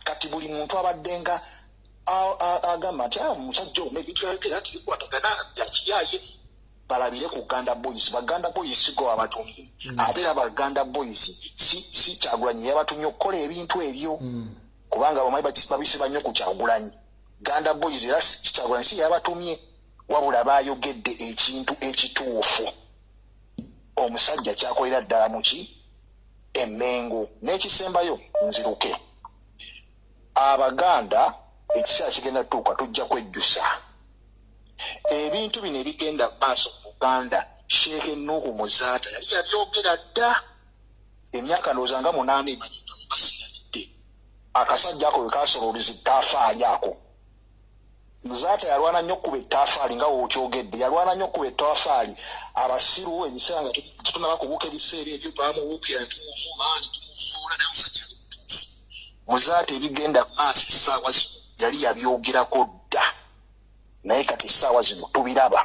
Kati buli muntu abadde nga agamba nti omusajja ono ebintu yayogera ati bikwatagana yakiyaye balabire ku Uganda Boys. Baganda Boys sigo abatumye ate era Baganda Boys si Kyagulanyi yabatumye okukola ebintu ebyo kubanga bamayi babisiba nnyo ku Kyagulanyi. Uganda Boys era Kyagulanyi si yabatumye wabula bayogedde ekintu ekituufu. Omusajja kyakolera ddala muki Emmengo. N'ekisembayo nziruke Abaganda ekiseera kigenda tuuka tujja kwejjusa ebintu bino ebigenda maaso mu Uganda. Sheikh Nuhu Muzaata yali yabyogera dda emyaka ndowooza nga 8 emanyika basiradde akasajja ako wekasololiza ettaafaali ako. Muzaata yalwana nnyo okuba ettaafaali nga wokyogedde, yalwana nnyo okuba ettaafaali abasiru ebiseera nga tutunaba kubuuka ebiseera ebyo twamubuukira tumuvumaani tumuzuula namusajja ali mutuufu. Muzaata ebigenda maaso essaawa zino yali yabyogerako dda naye kati essaawa zino tubiraba.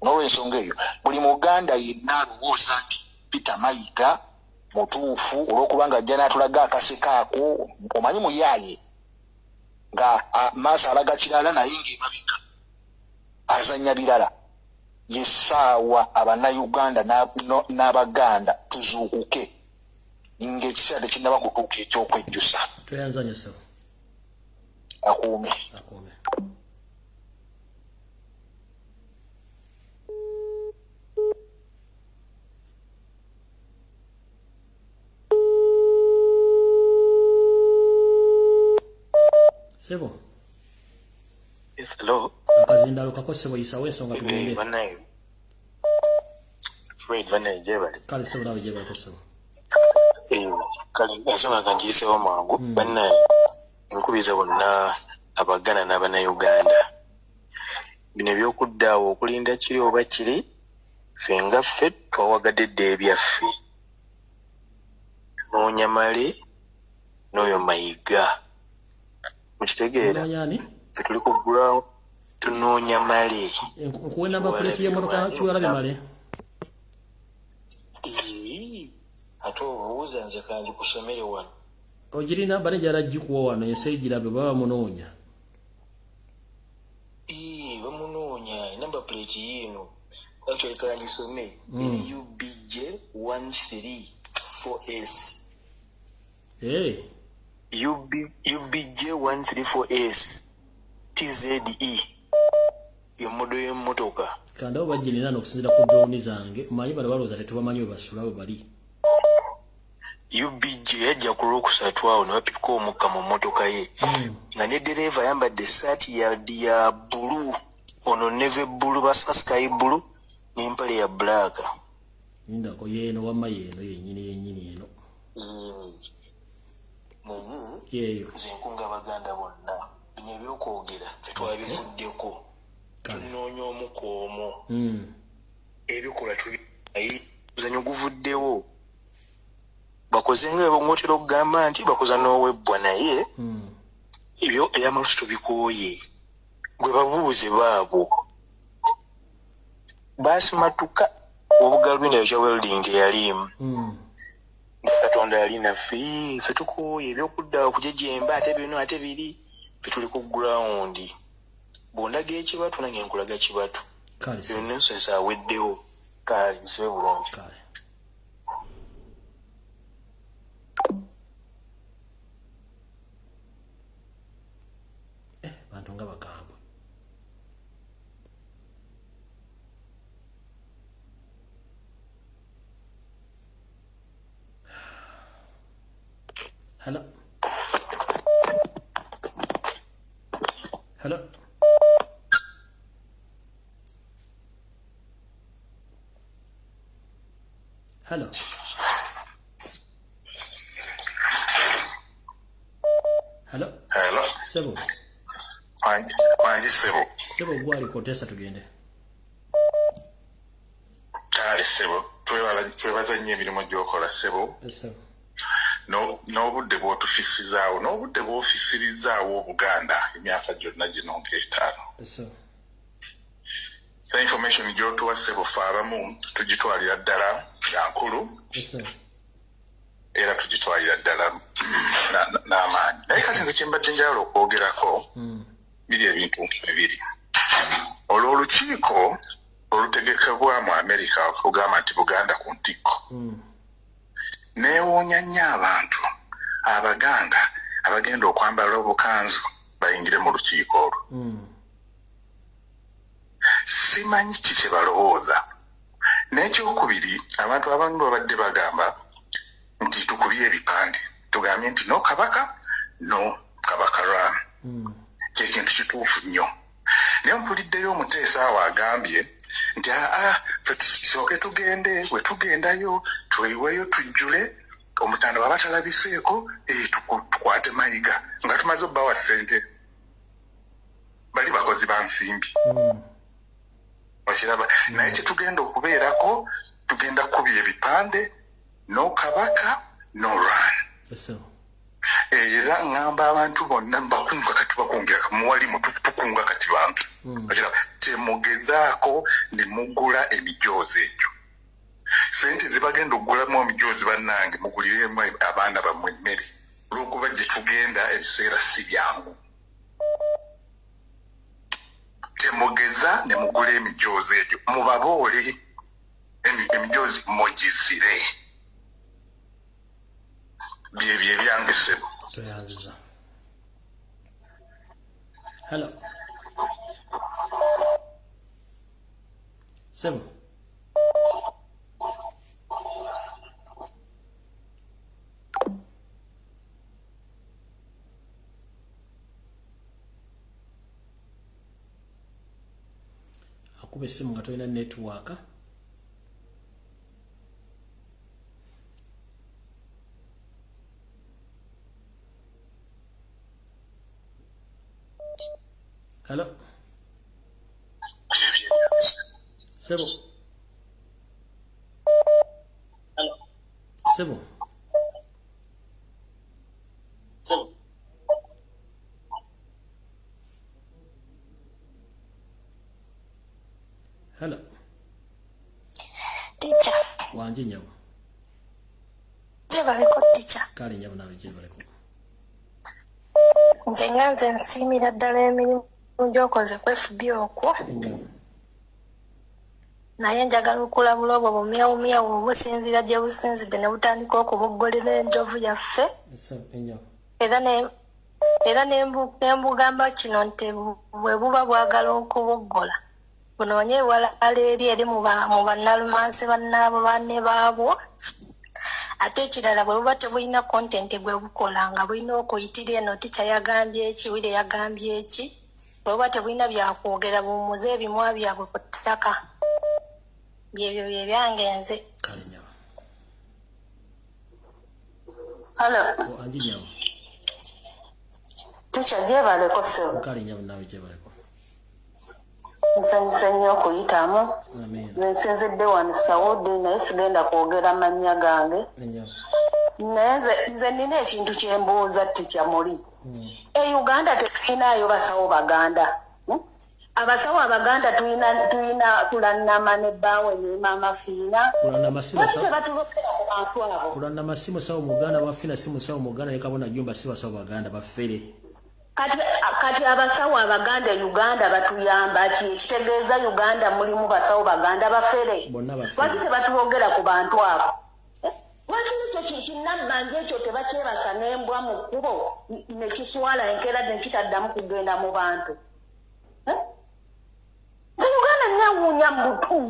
N'olwensonga eyo buli Muganda yenna alowooza nti Peter Mayiga mutuufu olw'okubanga ajja n'atulaga akaseko ako omanyi muyaaye nga maaso alaga kirala naye ng'emabega azannya birala. Yessaawa Abannayuganda n'Abaganda tuzuukuke ng'ekiseera tekinnaba kutuuka ekyokwejjusa. Tweyanzanya ssebo. Akuume. Sebo. Yes, hello. Akazindalo kakosebo yisawe ensonga tugende. Banaye. Fred banaye jebali. Kale sebo nawe jebali kosebo. Kale ensonga kanjisewo mangu. Banaye nkubiza bonna Abaganda n'Abannayuganda. Bino by'okuddaawo okulinda kiri oba kiri ffe nga ffe twawagadde dda ebyaffe. Tunoonya male n'oyo Mayiga. Mukitegeera ffe tuli ku ground tunoonya male. Nkuwe namba plate y'emmotoka kiwalabe male. Ate obuuza nze kanji kusomere wano. Ogirina bane jara jikuwa wano yesejirabe baba munoonya. Bamunoonya namba plate yino actually kanji some UBJ 134S. UBJ 134S TZE yomodo y'emmotoka. Kanda obajjinira n'okusinzira ku drone zange manyi bano balooza tetubamanyi we basula we bali. UBJ yajja ku Lwokusatu awo n'abapika omukka mu mmotoka ye nga ne dereva ayambadde essaati ya bulu ono neve bulu basa sky bulu n'empale ya black. Ndako yeeno wamma yeeno yennyini eno. Yeeyo nze nkunga Abaganda bonna bino ebyokwogera tetwabivuddeko tunoonya omukoomo ebikola tubizanyo guvuddewo bakoze nga bongotera okugamba nti bakoza n'owebbwa naye ebyo eyamalusu tubikooye gwe babuuze baabo basimatuka obugalubindi ekya welding teyalimu Katonda yali naffe ffe tukooye ebyokuddawo kujejemba ate bino ate biri ffe tuli ku ground bondaga ekibatu nange nkulaga kibatu byonna ensonsa aweddewo kale nsibe bulungi. Bantu nga bakambwe. Hello. Hello. Hello. Hello. Sebo. Wanji Sebo. Sebo gwali kotesa tugende. Kale Sebo. Twebaza nnyo emirimu gy'okola Sebo. Yes sir. N'obudde bw'otufisizaawo n'obudde bw'ofisirizaawo Buganda emyaka gyonna gino ng'etaano. Yes sir. The information gy'otuwa Sebo ffe abamu tugitwalira ddala nga nkulu. Yes sir. Era tugitwalira ddala n'amaanyi. Naye kati nze kye mbadde njagala okwogerako biri ebintu bibiri. Olwo olukiiko olutegekebwa mu Amerika okugamba nti Buganda ku ntikko. Neewuunya nnyo abantu Abaganda abagenda okwambala obukanzu bayingire mu lukiiko olwo. Simanyi ki kye balowooza. N'ekyokubiri abantu abamu babadde bagamba nti tukubye ebipande tugambye nti no kabaka no kabaka Ram. Ky'ekintu kituufu nnyo. Naye mpuliddeyo omuteesa awo agambye nti ffe tusooke tugende bwe tugendayo tweweeyo tujjule omutanda baba talabiseeko tukwate mayiga nga tumaze obbawa ssente bali bakozi ba nsimbi. Okiraba naye kye tugenda okubeerako tugenda kubya ebipande no kabaka no Ram. Era ngamba abantu bonna bakunga kati bakungira muwali mutukunga kati bantu. Okiraba temugezaako ne mugula emijoozi egyo. Sente zibagenda okugulamu emijoozi bannange muguliremu abaana bammwe emmere olw'okuba gye tugenda ebiseera si byangu. Temugeza ne mugula emijoozi egyo mubaboole emijoozi mugizire. Byebyo ebyange Sebo. Toyanziza. Hello. Sebo. Akuba essimu nga tolina network. Hello. Sebo. Hello. Sebo. Sebo. Hello. Teacher. Wanji nyawo. Jebaleko teacher. Kale nyawo nawe jebaleko. Nze nganze nsiimira ddala emirimu gyokoze ku FB okwo. Naye njagala okulabula obwo bumyawumyawu obusinzira gye businzidde ne butandika okuboggolera enjovu yaffe. Era nembugamba kino nti bwe buba bwagala okuboggola bunoonye ewala eri mu bannalumansi bannaabo banne baabwo. Ate ekirala bwe buba tebulina content gwe bukola nga bulina okuyitira eno tica yagambye eki wire yagambye eki bwe buba tebulina byakwogera bumuze ebimwa byabwe ku ttaka. Byebyo bye byange nze. Hello. Wanji nyawo. Teacher jebaleko Sebo. Kale nyawo nawe jebaleko. Nsanyusa nnyo okuyitamu. Nsinzidde wano Saudi naye sigenda kwogera mannya gange. Naye nze nina ekintu kye mbuuza teacher muli. Uganda tetulinayo basawo Baganda. Abasawo Abaganda tulanama ne bbaawe ne Mama Fiina. Lwaki tebatulokera ku bantu abo? Kulanama si musawo Muganda bafina si musawo Muganda ne Kabona Jumba si basawo Baganda bafere. Kati abasawo Abaganda Uganda batuyamba ki? Ekitegeeza Uganda mulimu basawo Baganda bafere. Lwaki tebatulogera ku bantu abo? Lwaki ekyo kinnabbanja ekyo tebakyebasa n'embwa mu kkubo ne kiswala enkeera ne kitaddamu kugenda mu bantu? Uganda newuunya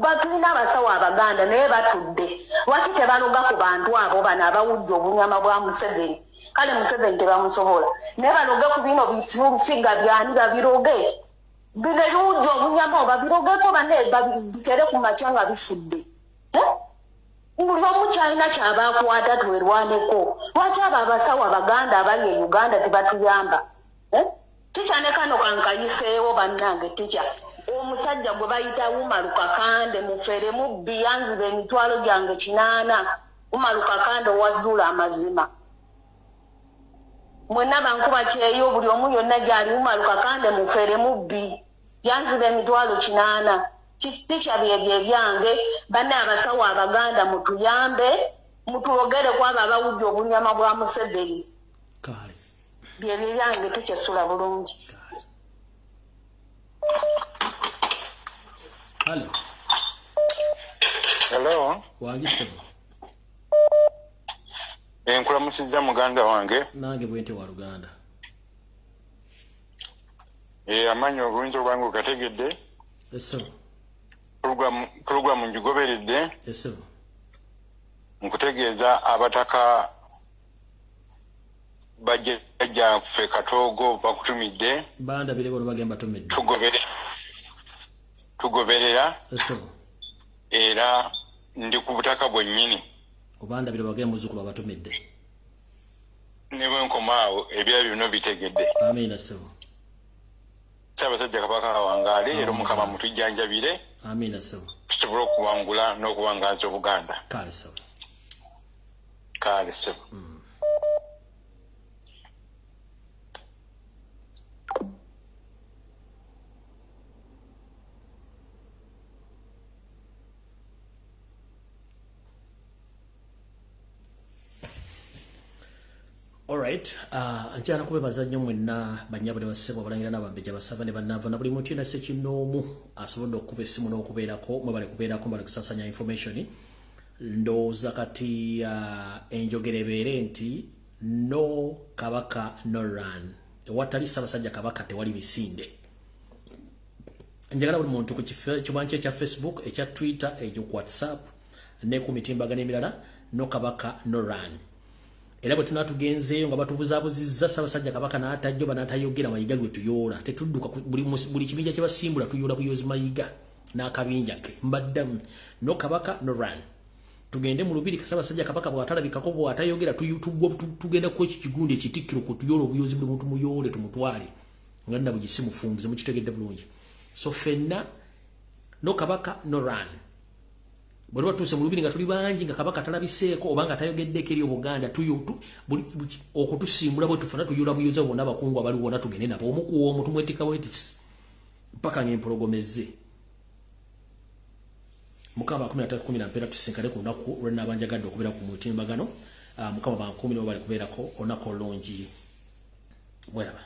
batulina abasawo Abaganda naye batudde. Lwaki tebaloga ku bantu abo bano abawujja obunyama bwa Museveni? Kale Museveni tebamusobola. Naye baloge ku bino bifulufiga byani babiroge. Bino ebiwujja obunyama babirogeko banne bitere ku makya nga bifudde. buli omu kyalina kyabakwata twerwaneko. Lwaki abo abasawo Abaganda abali e Uganda tebatuyamba? Ticha ne kano kankayiseewo bannange ticha. Omusajja gwe bayita Umaru Kakande mufere mu biyanzibe emitwalo gyange 8. Umaru Kakande owazula amazima. Mwenna bankuba kyeyo buli omu yonna gyali Umaru Kakande mufere mu yanzibe emitwalo 8. Ticha byebye byange banne abasawo Abaganda mutuyambe mutulogere kwaba abawujja obunyama bwa Museveni. Kale. Byebye byange ticha sula bulungi. Hello. Hello. Wangise. Enkula musijja muganda wange. Nange bwente wa Uganda. Amanyi obulungi obwange okategedde. Yes sir. Program njugoberedde. Yes sir. Nkutegeeza abataka bajja ffe Katoogo bakutumidde. Banda bile bono bagamba tumidde. Tugoberera. Yes sir. Era ndi ku butaka bwennyini. Obanda bile bagamba muzukulu abatumidde. Ne bwe nkomaawo ebyali bino bitegedde. Amina sir. Ssaabasajja Kabaka wangaale era Mukama mutujjanjabire. Amina sir. Tusobole okuwangula n'okuwangaaza Obuganda. Kale sir. Kale sir. Alright, njana kubebaza nnyo mwenna banyabule basebo balangira n'abambeja basaba ne bannava na buli muntu yena sekinoomu asobodde okukuba essimu n'okubeerako mwebale kubeerako mbale kusasanya information ndowooza kati enjogera ebeere nti no Kabaka no run. Ewatali Ssaabasajja Kabaka tewali misinde. Njagala buli muntu ku kibanja ekya Facebook, ekya Twitter, ekya WhatsApp ne ku mitimbagano emirala no Kabaka no run. Era bwe tunatugenzeeyo nga batubuzabuzizza Ssaabasajja Kabaka n'atajjo banatayogera mayiga gwe tuyoola tetudduka buli kibinja kye basimbula tuyoola kuyoza mayiga n'akabinja ke mbaddamu no Kabaka no run. Tugende mu lubiri Ssaabasajja Kabaka bw'atalabikako bw'atayogera tugenda ku ekigundi ekitikkiro ku tuyoola obuyozi buli muntu muyoole tumutwale nga nna bugisi mufumbuze mukitegedde bulungi. So fenna no Kabaka no run. Bwe tuuse mu lubiri nga tuli bangi nga Kabaka talabiseeko oba nga tayogeddeko eri Obuganda okutusimbula bwe tufuna tuyoola buyoza bonna abakungu abali wonna tugende nabo omu ku omu tumwetika wetisi mpaka ng'empologomezze. Mukama 13 tusinkane ku lunaku lwe nnabanjagadde okubeera ku mutimbagano. Mukama 10 bali kubeerako olunaku olungi. Bweraba.